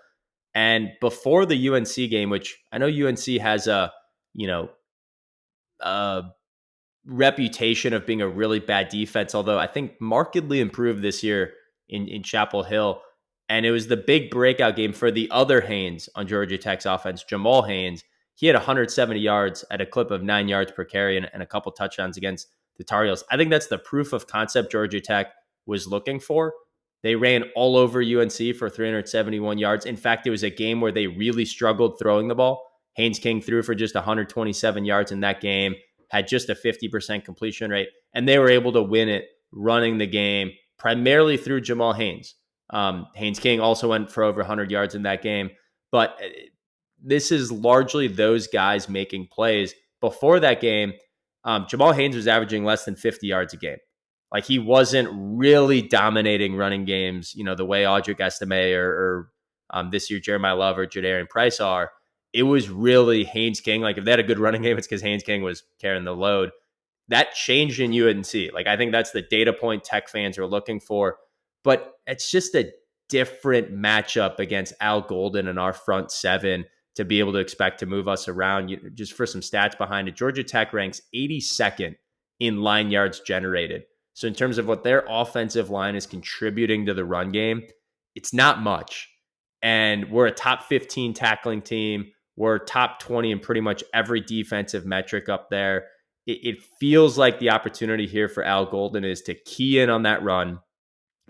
S1: And before the UNC game, which I know UNC has you know, a reputation of being a really bad defense, although I think markedly improved this year in Chapel Hill. And it was the big breakout game for the other Haynes on Georgia Tech's offense, Jamal Haynes. He had 170 yards at a clip of 9 yards per carry and a couple touchdowns against the Tar Heels. I think that's the proof of concept Georgia Tech was looking for. They ran all over UNC for 371 yards. In fact, it was a game where they really struggled throwing the ball. Haynes King threw for just 127 yards in that game, had just a 50% completion rate, and they were able to win it running the game primarily through Jamal Haynes. Haynes King also went for over 100 yards in that game, but this is largely those guys making plays. Before that game, Jamal Haynes was averaging less than 50 yards a game. Like he wasn't really dominating running games, the way Audric Estime or this year Jeremiah Love or Jadarian Price are. It was really Haynes King. Like if they had a good running game, it's because Haynes King was carrying the load. That changed in UNC. Like I think that's the data point Tech fans are looking for. But it's just a different matchup against Al Golden and our front seven to be able to expect to move us around. Just for some stats behind it, Georgia Tech ranks 82nd in line yards generated. So in terms of what their offensive line is contributing to the run game, it's not much. And we're a top 15 tackling team. We're top 20 in pretty much every defensive metric up there. It feels like the opportunity here for Al Golden is to key in on that run,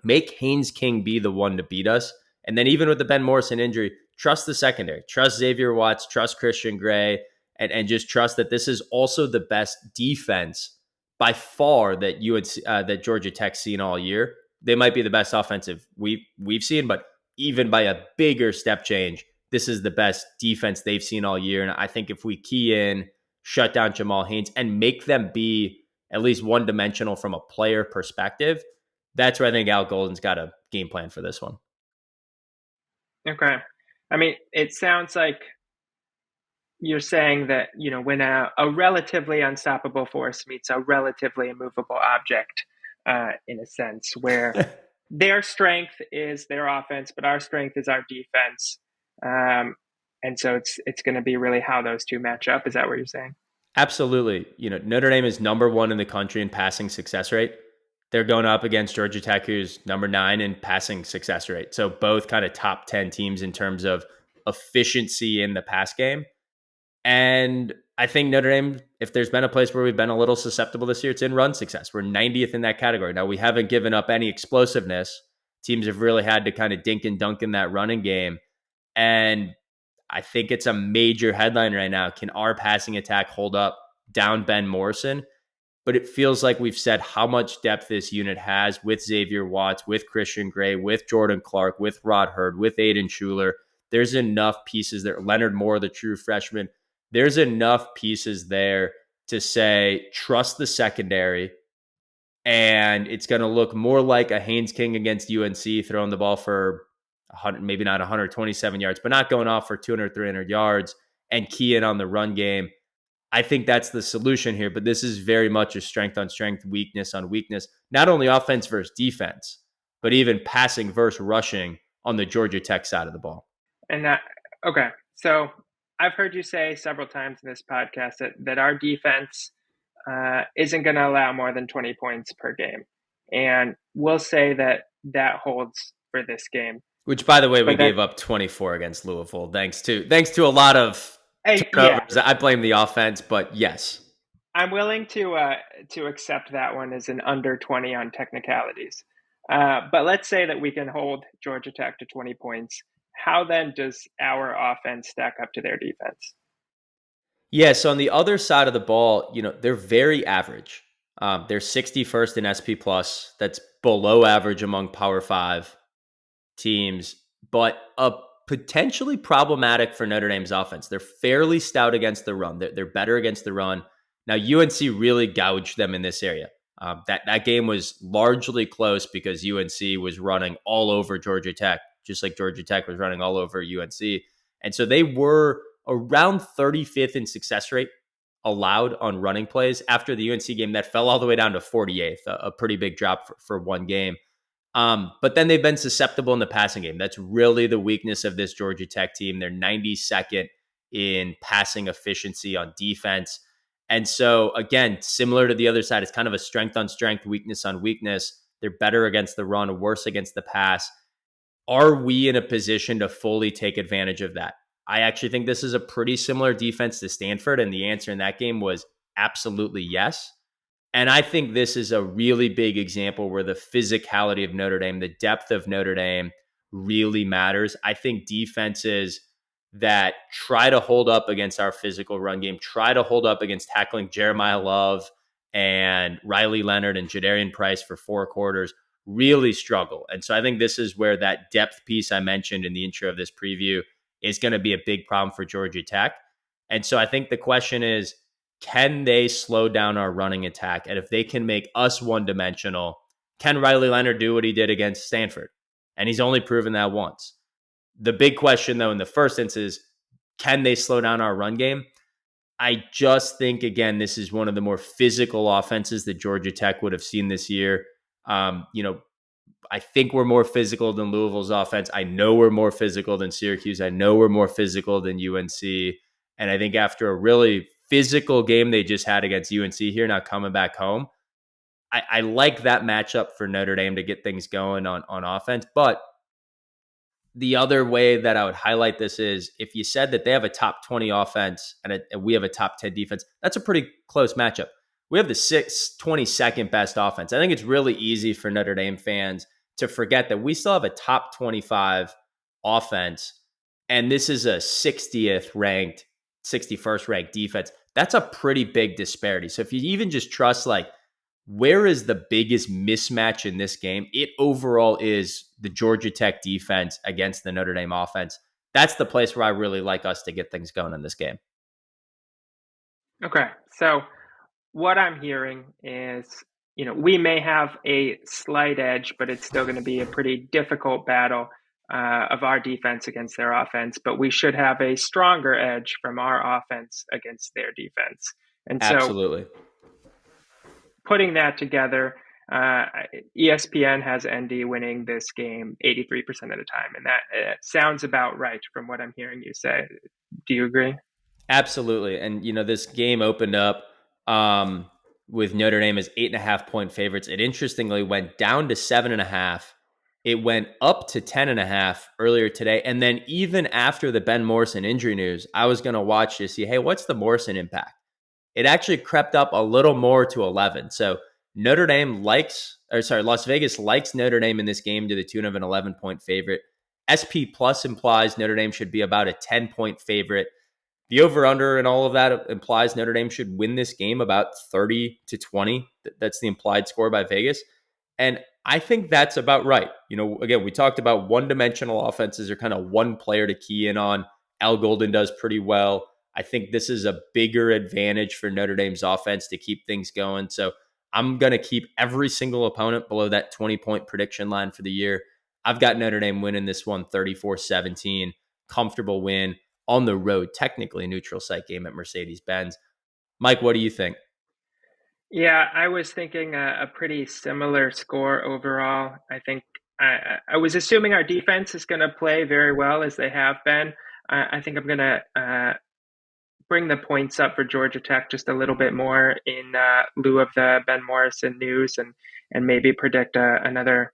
S1: make Haynes King be the one to beat us. And then even with the Ben Morrison injury, trust the secondary, trust Xavier Watts, trust Christian Gray, and just trust that this is also the best defense by far that Georgia Tech's seen all year. They might be the best offensive we've seen, but even by a bigger step change, this is the best defense they've seen all year. And I think if we key in, shut down Jamal Haynes, and make them be at least one dimensional from a player perspective, that's where I think Al Golden's got a game plan for this one.
S2: Okay. I mean, it sounds like you're saying that, when a relatively unstoppable force meets a relatively immovable object, in a sense, where their strength is their offense, but our strength is our defense. And so it's going to be really how those two match up. Is that what you're saying?
S1: Absolutely. Notre Dame is number one in the country in passing success rate. They're going up against Georgia Tech, who's number 9 in passing success rate. So both kind of top 10 teams in terms of efficiency in the pass game. And I think Notre Dame, if there's been a place where we've been a little susceptible this year, it's in run success. We're 90th in that category. Now, we haven't given up any explosiveness. Teams have really had to kind of dink and dunk in that running game. And I think it's a major headline right now. Can our passing attack hold up down Ben Morrison? But it feels like we've said how much depth this unit has with Xavier Watts, with Christian Gray, with Jordan Clark, with Rod Hurd, with Aiden Schuler. There's enough pieces there. Leonard Moore, the true freshman. There's enough pieces there to say, trust the secondary. And it's going to look more like a Haynes King against UNC throwing the ball for 100, maybe not 127 yards, but not going off for 200, 300 yards and key in on the run game. I think that's the solution here, but this is very much a strength on strength, weakness on weakness, not only offense versus defense, but even passing versus rushing on the Georgia Tech side of the ball.
S2: And okay. So I've heard you say several times in this podcast that our defense isn't going to allow more than 20 points per game. And we'll say that holds for this game.
S1: Which, by the way, we gave up 24 against Louisville, thanks to a lot of turnovers. Yeah. I blame the offense, but yes,
S2: I'm willing to accept that one as an under 20 on technicalities. But let's say that we can hold Georgia Tech to 20 points. How then does our offense stack up to their defense?
S1: Yeah, so on the other side of the ball, they're very average. They're 61st in SP+. That's below average among Power 5 teams, but potentially problematic for Notre Dame's offense. They're fairly stout against the run. They're better against the run. Now, UNC really gouged them in this area. That game was largely close because UNC was running all over Georgia Tech, just like Georgia Tech was running all over UNC. And so they were around 35th in success rate allowed on running plays. After the UNC game, that fell all the way down to 48th, a pretty big drop for one game. But then they've been susceptible in the passing game. That's really the weakness of this Georgia Tech team. They're 92nd in passing efficiency on defense. And so, again, similar to the other side, it's kind of a strength on strength, weakness on weakness. They're better against the run, worse against the pass. Are we in a position to fully take advantage of that? I actually think this is a pretty similar defense to Stanford, and the answer in that game was absolutely yes. And I think this is a really big example where the physicality of Notre Dame, the depth of Notre Dame really matters. I think defenses that try to hold up against our physical run game, try to hold up against tackling Jeremiah Love and Riley Leonard and Jadarian Price for 4 quarters really struggle. And so I think this is where that depth piece I mentioned in the intro of this preview is going to be a big problem for Georgia Tech. And so I think the question is, can they slow down our running attack? And if they can make us one-dimensional, can Riley Leonard do what he did against Stanford? And he's only proven that once. The big question, though, in the first instance is, can they slow down our run game? I just think, again, this is one of the more physical offenses that Georgia Tech would have seen this year. I think we're more physical than Louisville's offense. I know we're more physical than Syracuse. I know we're more physical than UNC. And I think after a really physical game they just had against UNC here, not coming back home, I like that matchup for Notre Dame to get things going on offense. But The other way that I would highlight this is if you said that they have a top 20 offense and we have a top 10 defense, that's a pretty close matchup. We have the 22nd best offense. I think it's really easy for Notre Dame fans to forget that we still have a top 25 offense, and this is a 60th ranked, 61st ranked defense. That's a pretty big disparity. So if you even just trust like where is the biggest mismatch in this game? It overall is the Georgia Tech defense against the Notre Dame offense. That's the place where I really like us to get things going in this game.
S2: Okay, so what I'm hearing is, we may have a slight edge, but it's still going to be a pretty difficult battle of our defense against their offense. But we should have a stronger edge from our offense against their defense. And so
S1: Absolutely.
S2: putting that together, uh, ESPN has ND winning this game 83% of the time. And that sounds about right from what I'm hearing you say. Do you agree?
S1: Absolutely. And, this game opened up with Notre Dame as 8.5 point favorites. It interestingly went down to 7.5. It went up to 10.5 earlier today. And then even after the Ben Morrison injury news, I was going to watch to see, hey, what's the Morrison impact? It actually crept up a little more to 11. So Las Vegas likes Notre Dame in this game to the tune of an 11-point favorite. SP Plus implies Notre Dame should be about a 10-point favorite. The over-under and all of that implies Notre Dame should win this game about 30-20. That's the implied score by Vegas. And I think that's about right. Again, we talked about one-dimensional offenses are kind of one player to key in on. Al Golden does pretty well. I think this is a bigger advantage for Notre Dame's offense to keep things going. So I'm going to keep every single opponent below that 20-point prediction line for the year. I've got Notre Dame winning this one 34-17. Comfortable win on the road, technically a neutral site game at Mercedes-Benz. Mike, what do you think?
S2: Yeah, I was thinking a pretty similar score overall. I think I was assuming our defense is going to play very well as they have been. I think I'm going to bring the points up for Georgia Tech just a little bit more in lieu of the Ben Morrison news, and maybe predict another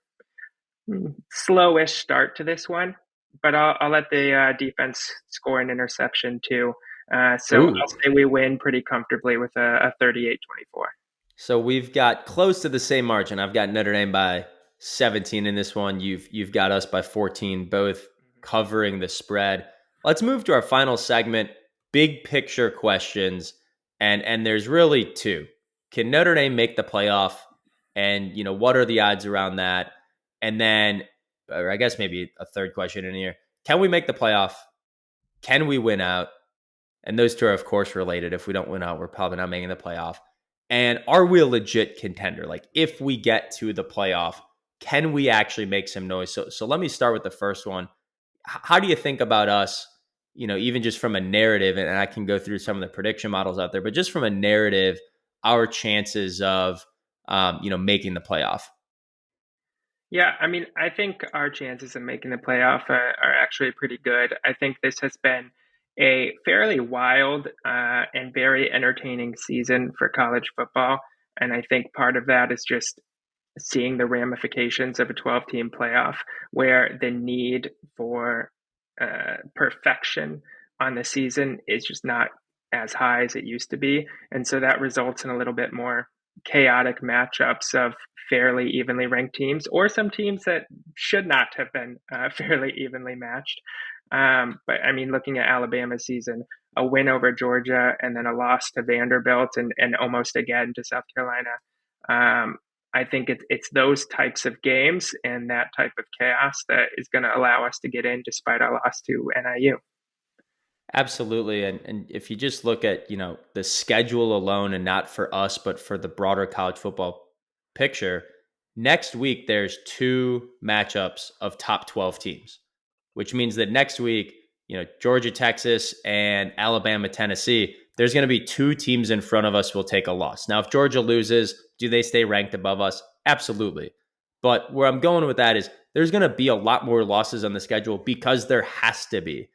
S2: slowish start to this one. But I'll let the defense score an interception too. So I'll
S1: Ooh.
S2: say we win pretty comfortably with a 38-24.
S1: So we've got close to the same margin. I've got Notre Dame by 17 in this one. You've got us by 14, both covering the spread. Let's move to our final segment, big picture questions. And there's really two. Can Notre Dame make the playoff? And what are the odds around that? And then, or I guess maybe a third question in here. Can we make the playoff? Can we win out? And those two are, of course, related. If we don't win out, we're probably not making the playoff. And are we a legit contender? Like, if we get to the playoff, can we actually make some noise? So let me start with the first one. How do you think about us, even just from a narrative? And I can go through some of the prediction models out there, but just from a narrative, our chances of, making the playoff.
S2: Yeah, I mean, I think our chances of making the playoff are actually pretty good. I think this has been a fairly wild and very entertaining season for college football. And I think part of that is just seeing the ramifications of a 12-team playoff where the need for perfection on the season is just not as high as it used to be. And so that results in a little bit more chaotic matchups of fairly evenly ranked teams or some teams that should not have been fairly evenly matched. But I mean, looking at Alabama's season, a win over Georgia and then a loss to Vanderbilt and almost again to South Carolina. I think it's those types of games and that type of chaos that is going to allow us to get in despite our loss to NIU.
S1: Absolutely. And if you just look at, the schedule alone and not for us, but for the broader college football picture, next week there's two matchups of top 12 teams, which means that next week, Georgia, Texas, and Alabama, Tennessee, there's going to be two teams in front of us who will take a loss. Now, if Georgia loses, do they stay ranked above us? Absolutely. But where I'm going with that is there's going to be a lot more losses on the schedule because there has to be.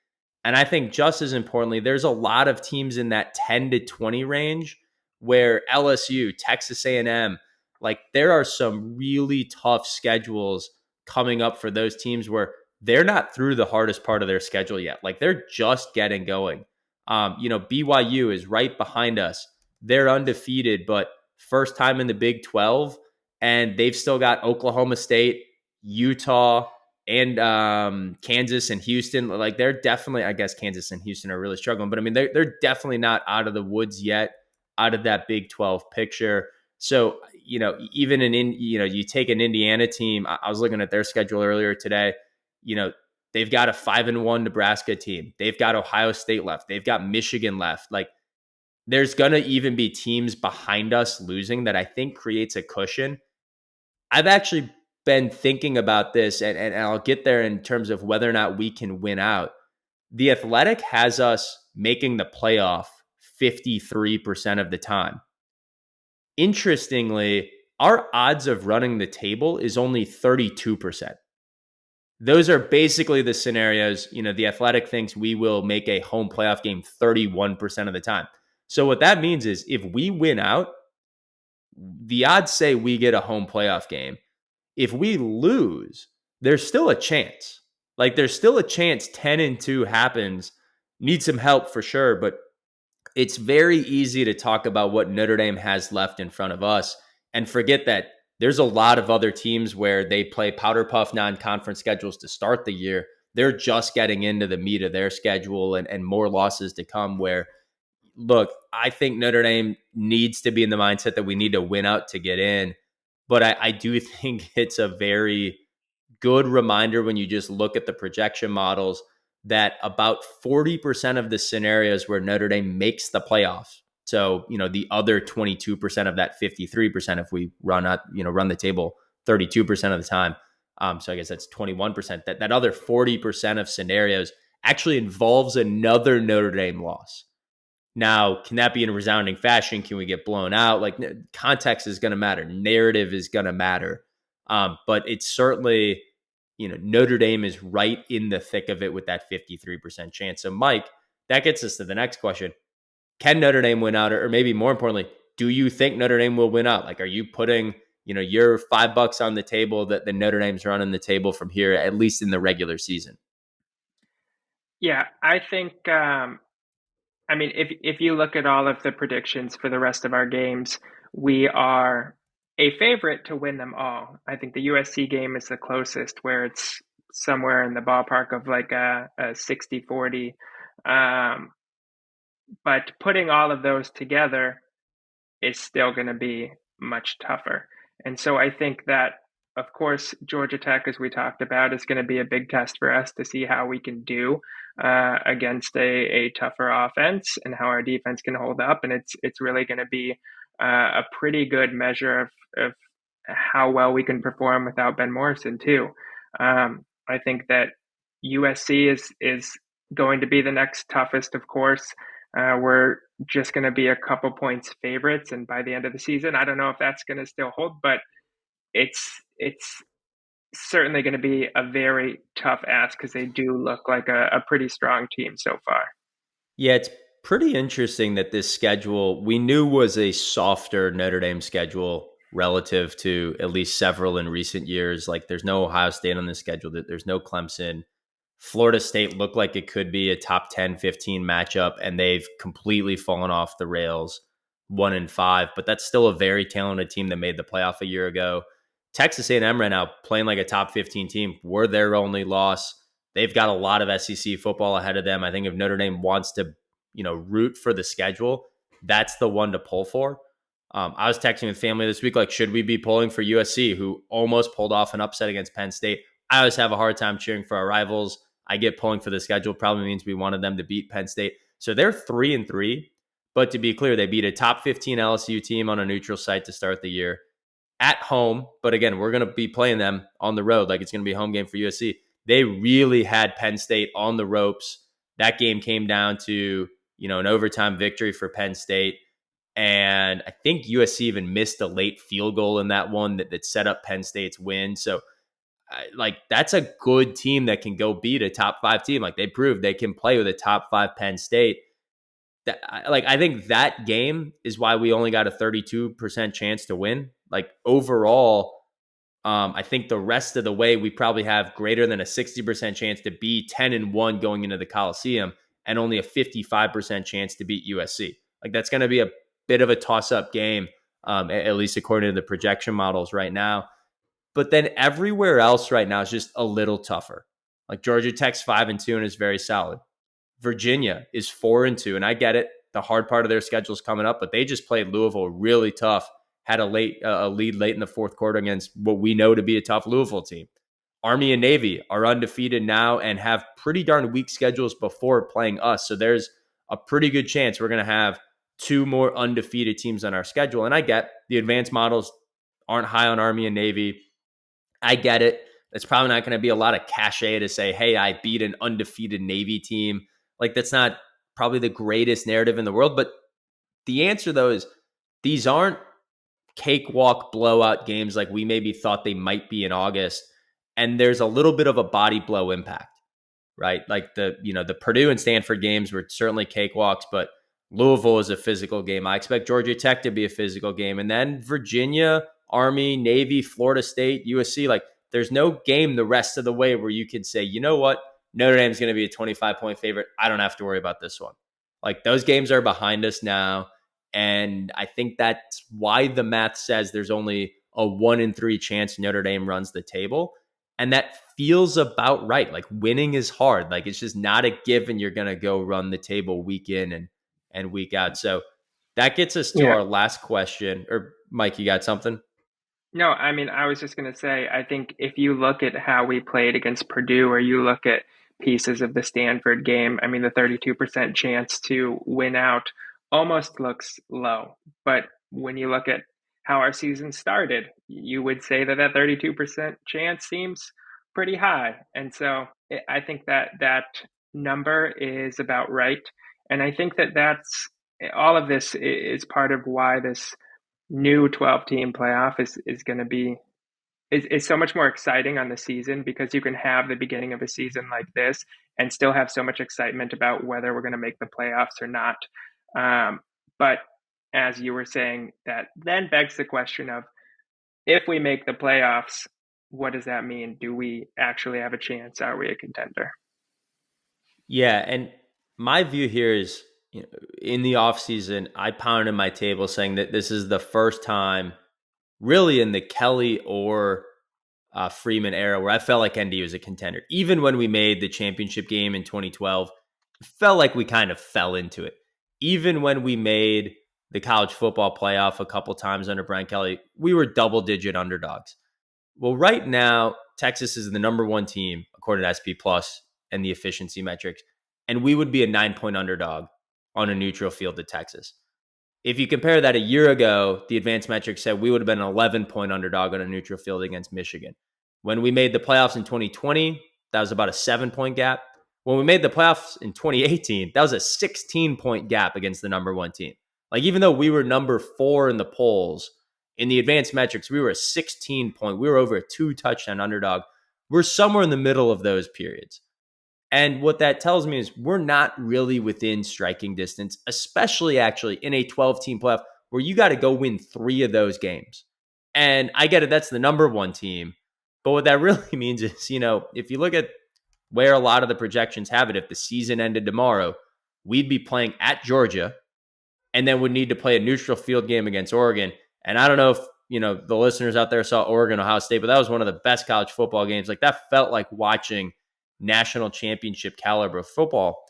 S1: And I think just as importantly, there's a lot of teams in that 10 to 20 range where LSU, Texas A&M, like there are some really tough schedules coming up for those teams where they're not through the hardest part of their schedule yet. Like they're just getting going. BYU is right behind us. They're undefeated, but first time in the Big 12, and they've still got Oklahoma State, Utah, and Kansas and Houston. Like they're definitely, I guess Kansas and Houston are really struggling, but I mean they're definitely not out of the woods yet, out of that Big 12 picture. So even you take an Indiana team. I was looking at their schedule earlier today. You know, they've got a 5-1 Nebraska team. They've got Ohio State left. They've got Michigan left. Like there's going to even be teams behind us losing that I think creates a cushion. I've actually been thinking about this, and I'll get there in terms of whether or not we can win out. The Athletic has us making the playoff 53% of the time. Interestingly, our odds of running the table is only 32%. Those are basically the scenarios. The Athletic thinks we will make a home playoff game 31% of the time. So what that means is if we win out, the odds say we get a home playoff game. If we lose, there's still a chance. Like there's still a chance 10-2 happens. Need some help for sure, but it's very easy to talk about what Notre Dame has left in front of us and forget that there's a lot of other teams where they play powder puff non-conference schedules to start the year. They're just getting into the meat of their schedule and more losses to come where, look, I think Notre Dame needs to be in the mindset that we need to win out to get in. But I do think it's a very good reminder when you just look at the projection models that about 40% of the scenarios where Notre Dame makes the playoffs. So, the other 22% of that 53%, if we run the table 32% of the time. So I guess that's 21%. That other 40% of scenarios actually involves another Notre Dame loss. Now, can that be in a resounding fashion? Can we get blown out? Like context is going to matter. Narrative is going to matter. But it's certainly, Notre Dame is right in the thick of it with that 53% chance. So, Mike, that gets us to the next question. Can Notre Dame win out? Or maybe more importantly, do you think Notre Dame will win out? Like, are you putting, your $5 on the table that the Notre Dame's running the table from here, at least in the regular season?
S2: Yeah, I think I mean, if you look at all of the predictions for the rest of our games, we are a favorite to win them all. I think the USC game is the closest, where it's somewhere in the ballpark of like a 60-40. But putting all of those together is still going to be much tougher. And so I think that, of course, Georgia Tech, as we talked about, is going to be a big test for us to see how we can do against a tougher offense and how our defense can hold up. And it's really going to be a pretty good measure of how well we can perform without Ben Morrison too. I think that USC is going to be the next toughest, of course. We're just going to be a couple points favorites, and by the end of the season, I don't know if that's going to still hold, but it's certainly going to be a very tough ask because they do look like a pretty strong team so far.
S1: Yeah, it's pretty interesting that this schedule we knew was a softer Notre Dame schedule relative to at least several in recent years. Like there's no Ohio State on the schedule, that there's no Clemson. Florida State looked like it could be a top 10, 15 matchup, and they've completely fallen off the rails 1-5. But that's still a very talented team that made the playoff a year ago. Texas A&M right now playing like a top 15 team. We're their only loss. They've got a lot of SEC football ahead of them. I think if Notre Dame wants to, root for the schedule, that's the one to pull for. I was texting with family this week, like, should we be pulling for USC, who almost pulled off an upset against Penn State? I always have a hard time cheering for our rivals. I get pulling for the schedule. Probably means we wanted them to beat Penn State. So they're 3-3. But to be clear, they beat a top 15 LSU team on a neutral site to start the year at home. But again, we're going to be playing them on the road. Like it's going to be a home game for USC. They really had Penn State on the ropes. That game came down to, an overtime victory for Penn State. And I think USC even missed a late field goal in that one that set up Penn State's win. So, that's a good team that can go beat a top 5 team. Like they proved they can play with a top 5 Penn State. I think that game is why we only got a 32% chance to win. Like overall, I think the rest of the way, we probably have greater than a 60% chance to be 10-1 going into the Coliseum and only a 55% chance to beat USC. Like, that's going to be a bit of a toss up game, at least according to the projection models right now. But then everywhere else right now is just a little tougher. Like, Georgia Tech's 5-2 and is very solid. Virginia is 4-2, and I get it. The hard part of their schedule is coming up, but they just played Louisville really tough. Had a lead late in the fourth quarter against what we know to be a tough Louisville team. Army and Navy are undefeated now and have pretty darn weak schedules before playing us. So there's a pretty good chance we're going to have two more undefeated teams on our schedule. And I get the advanced models aren't high on Army and Navy. I get it. It's probably not going to be a lot of cachet to say, hey, I beat an undefeated Navy team. Like, that's not probably the greatest narrative in the world. But the answer, though, is these aren't cakewalk blowout games like we maybe thought they might be in August. And there's a little bit of a body blow impact, right? Like, the Purdue and Stanford games were certainly cakewalks, but Louisville is a physical game. I expect Georgia Tech to be a physical game. And then Virginia, Army, Navy, Florida State, USC, like, there's no game the rest of the way where you could say, you know what? Notre Dame's going to be a 25-point favorite. I don't have to worry about this one. Like, those games are behind us now. And I think that's why the math says there's only a 1-in-3 chance Notre Dame runs the table. And that feels about right. Like, winning is hard. Like, it's just not a given you're going to go run the table week in and week out. So that gets us to
S2: Yeah.
S1: our last question. Or, Mike, you got something?
S2: No, I mean, I was just going to say, I think if you look at how we played against Purdue, or you look at pieces of the Stanford game, I mean, the 32% chance to win out almost looks low. But when you look at how our season started, you would say that that 32% chance seems pretty high. And so I think that that number is about right. And I think that that's all of this is part of why this new 12 team playoff is going to be is so much more exciting on the season, because you can have the beginning of a season like this and still have so much excitement about whether we're going to make the playoffs or not. But as you were saying, that then begs the question of, if we make the playoffs, what does that mean? Do we actually have a chance? Are we a contender?
S1: Yeah. And my view here is, in the offseason, I pounded my table saying that this is the first time really in the Kelly or Freeman era where I felt like ND was a contender. Even when we made the championship game in 2012, it felt like we kind of fell into it. Even when we made the college football playoff a couple times under Brian Kelly, we were double-digit underdogs. Well, right now, Texas is the number one team according to SP Plus and the efficiency metrics, and we would be a 9-point underdog on a neutral field to Texas. If you compare that a year ago, the advanced metrics said we would have been an 11-point underdog on a neutral field against Michigan. When we made the playoffs in 2020, that was about a 7-point gap. When we made the playoffs in 2018, that was a 16-point gap against the number one team. Like, even though we were number 4 in the polls, in the advanced metrics, we were a 16-point. We were over a 2-touchdown underdog. We're somewhere in the middle of those periods. And what that tells me is we're not really within striking distance, especially actually in a 12-team playoff where you got to go win 3 of those games. And I get it, that's the number one team. But what that really means is, if you look at where a lot of the projections have it, if the season ended tomorrow, we'd be playing at Georgia and then would need to play a neutral field game against Oregon. And I don't know if, the listeners out there saw Oregon, Ohio State, but that was one of the best college football games. Like, that felt like watching national championship caliber football.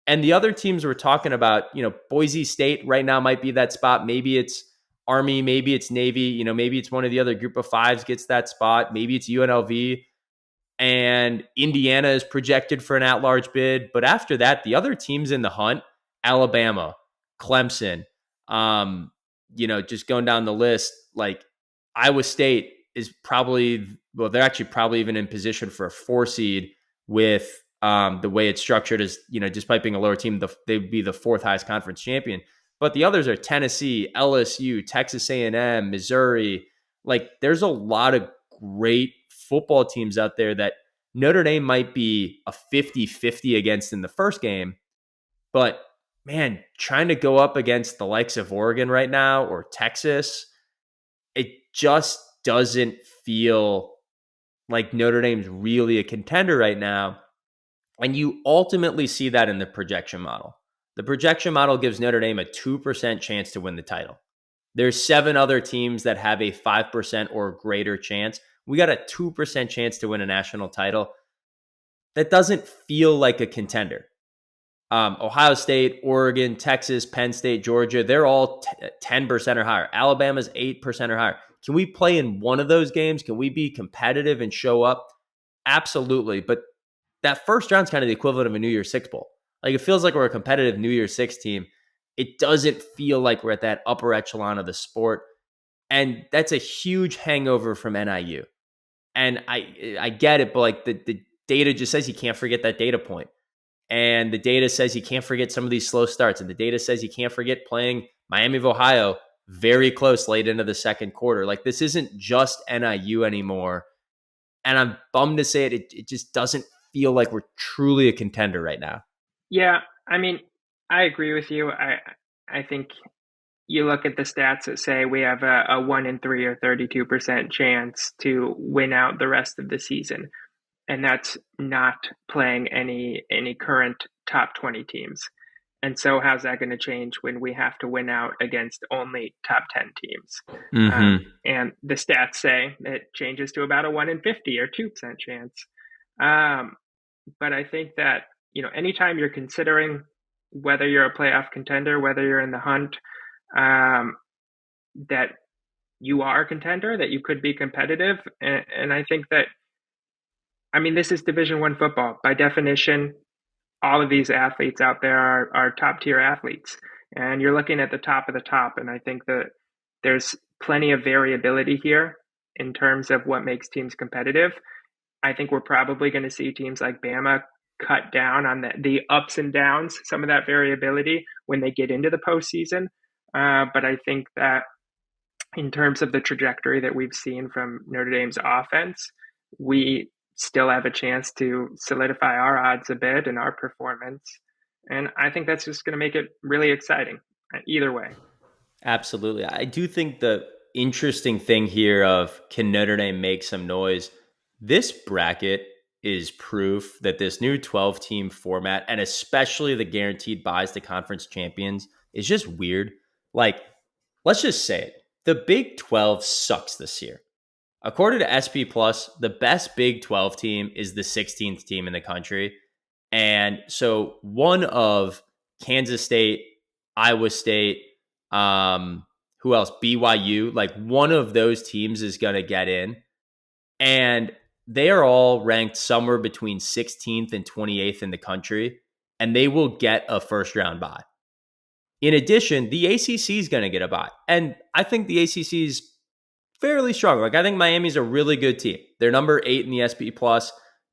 S1: And the other teams we're talking about, Boise State right now might be that spot. Maybe it's Army, maybe it's Navy, maybe it's one of the other group of fives gets that spot. Maybe it's UNLV, and Indiana is projected for an at-large bid. But after that, the other teams in the hunt, Alabama, Clemson, just going down the list, like Iowa State is probably, well, they're actually probably even in position for a 4 seed with the way it's structured is, despite being a lower team, they'd be the 4th highest conference champion. But the others are Tennessee, LSU, Texas A&M, Missouri. Like, there's a lot of great football teams out there that Notre Dame might be a 50-50 against in the first game. But, man, trying to go up against the likes of Oregon right now or Texas, it just doesn't feel like Notre Dame's really a contender right now. And you ultimately see that in the projection model. The projection model gives Notre Dame a 2% chance to win the title. There's 7 other teams that have a 5% or greater chance. We got a 2% chance to win a national title. That doesn't feel like a contender. Ohio State, Oregon, Texas, Penn State, Georgia, they're all 10% or higher. Alabama's 8% or higher. Can we play in one of those games? Can we be competitive and show up? Absolutely. But that first round's kind of the equivalent of a New Year's Six Bowl. Like, it feels like we're a competitive New Year's Six team. It doesn't feel like we're at that upper echelon of the sport. And that's a huge hangover from NIU. And I get it, but like the data just says you can't forget that data point. And the data says you can't forget some of these slow starts. And the data says you can't forget playing Miami of Ohio very close late into the second quarter. Like, this isn't just NIU anymore. And I'm bummed to say it. It just doesn't feel like we're truly a contender right now.
S2: Yeah, I mean, I agree with you. I think you look at the stats that say we have a 1 in 3 or 32% chance to win out the rest of the season. And that's not playing any current top 20 teams. And so how's that going to change when we have to win out against only top 10 teams? And the stats say it changes to about a 1 in 50 or 2% chance. But I think that, anytime you're considering whether you're a playoff contender, whether you're in the hunt, that you are a contender, that you could be competitive. And I think that, this is Division I football. By definition, all of these athletes out there are top tier athletes. And you're looking at the top of the top. And I think that there's plenty of variability here in terms of what makes teams competitive. I think we're probably going to see teams like Bama cut down on the ups and downs, some of that variability when they get into the postseason. But I think that in terms of the trajectory that we've seen from Notre Dame's offense, we still have a chance to solidify our odds a bit in our performance. And I think that's just going to make it really exciting either way.
S1: Absolutely. I do think the interesting thing here of, can Notre Dame make some noise? This bracket is proof that this new 12-team format, and especially the guaranteed buys to conference champions, is just weird. Like, let's just say it. The Big 12 sucks this year. According to SP Plus, the best Big 12 team is the 16th team in the country. And so one of Kansas State, Iowa State, who else? BYU, like one of those teams is going to get in. And they are all ranked somewhere between 16th and 28th in the country, and they will get a first round bye. In addition, the ACC is going to get a bye. And I think the ACC is fairly strong. Like, I think Miami's a really good team. They're number 8 in the SP Plus.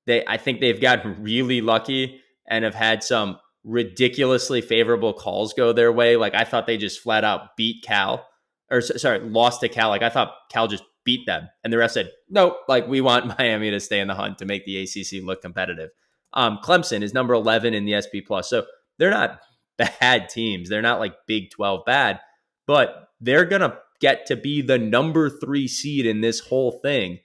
S1: I think they've gotten really lucky and have had some ridiculously favorable calls go their way. Like, I thought they just flat out beat Cal, or sorry, lost to Cal. Like, I thought Cal just beat them, and the rest said, nope, like, we want Miami to stay in the hunt to make the ACC look competitive. Clemson is number 11 in the SP Plus. So they're not bad teams. They're not like Big 12 bad, but they're going to get to be the number 3 seed in this whole thing.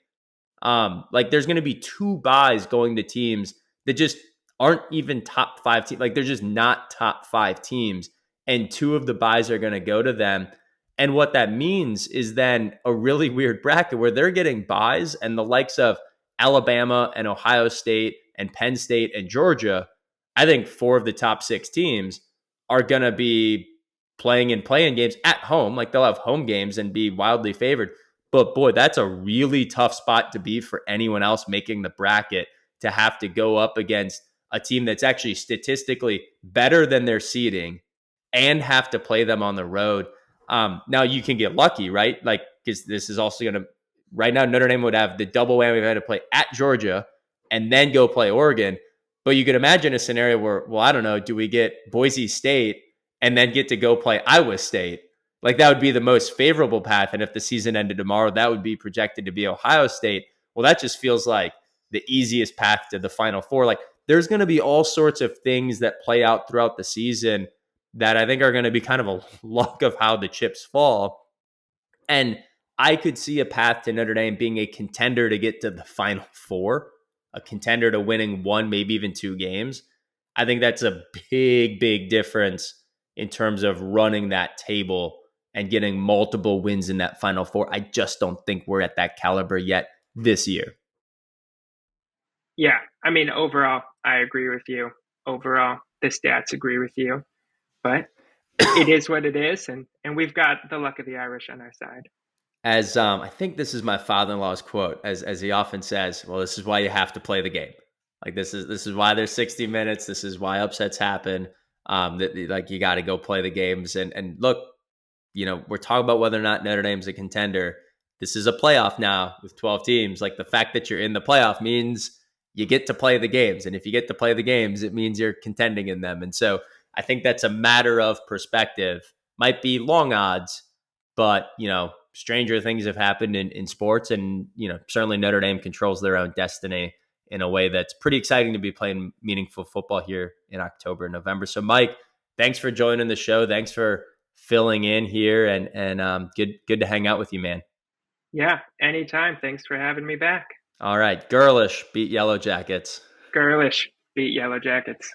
S1: Like, there's going to be 2 buys going to teams that just aren't even top 5 teams. Like, they're just not top 5 teams, and 2 of the buys are going to go to them. And what that means is then a really weird bracket where they're getting buys, and the likes of Alabama and Ohio State and Penn State and Georgia, I think 4 of the top 6 teams are going to be playing in play-in games at home. Like, they'll have home games and be wildly favored. But boy, that's a really tough spot to be for anyone else making the bracket, to have to go up against a team that's actually statistically better than their seeding and have to play them on the road. Now, you can get lucky, right? Like, because this is also going to, right now, Notre Dame would have the double whammy of having to play at Georgia and then go play Oregon. But you could imagine a scenario where, well, I don't know, do we get Boise State and then get to go play Iowa State? Like, that would be the most favorable path. And if the season ended tomorrow, that would be projected to be Ohio State. Well, that just feels like the easiest path to the Final Four. Like, there's going to be all sorts of things that play out throughout the season that I think are going to be kind of a luck of how the chips fall. And I could see a path to Notre Dame being a contender to get to the Final Four, a contender to winning one, maybe even two games. I think that's a big, big difference in terms of running that table and getting multiple wins in that Final Four. I just don't think we're at that caliber yet this year.
S2: Yeah, I mean, overall, I agree with you. Overall, the stats agree with you, but it is what it is, and we've got the luck of the Irish on our side.
S1: As I think this is my father-in-law's quote, as he often says, "Well, this is why you have to play the game. Like this is why there's 60 minutes. This is why upsets happen. Like you got to go play the games. And look, we're talking about whether or not Notre Dame's a contender. This is a playoff now with 12 teams. Like the fact that you're in the playoff means you get to play the games. And if you get to play the games, it means you're contending in them. And so I think that's a matter of perspective. Might be long odds, but, stranger things have happened in sports. And, certainly Notre Dame controls their own destiny in a way that's pretty exciting to be playing meaningful football here in October and November. So, Mike, thanks for joining the show. Thanks for filling in here, and good to hang out with you, man.
S2: Yeah, anytime. Thanks for having me back.
S1: All right, girlish beat Yellow Jackets.
S2: Girlish beat Yellow Jackets.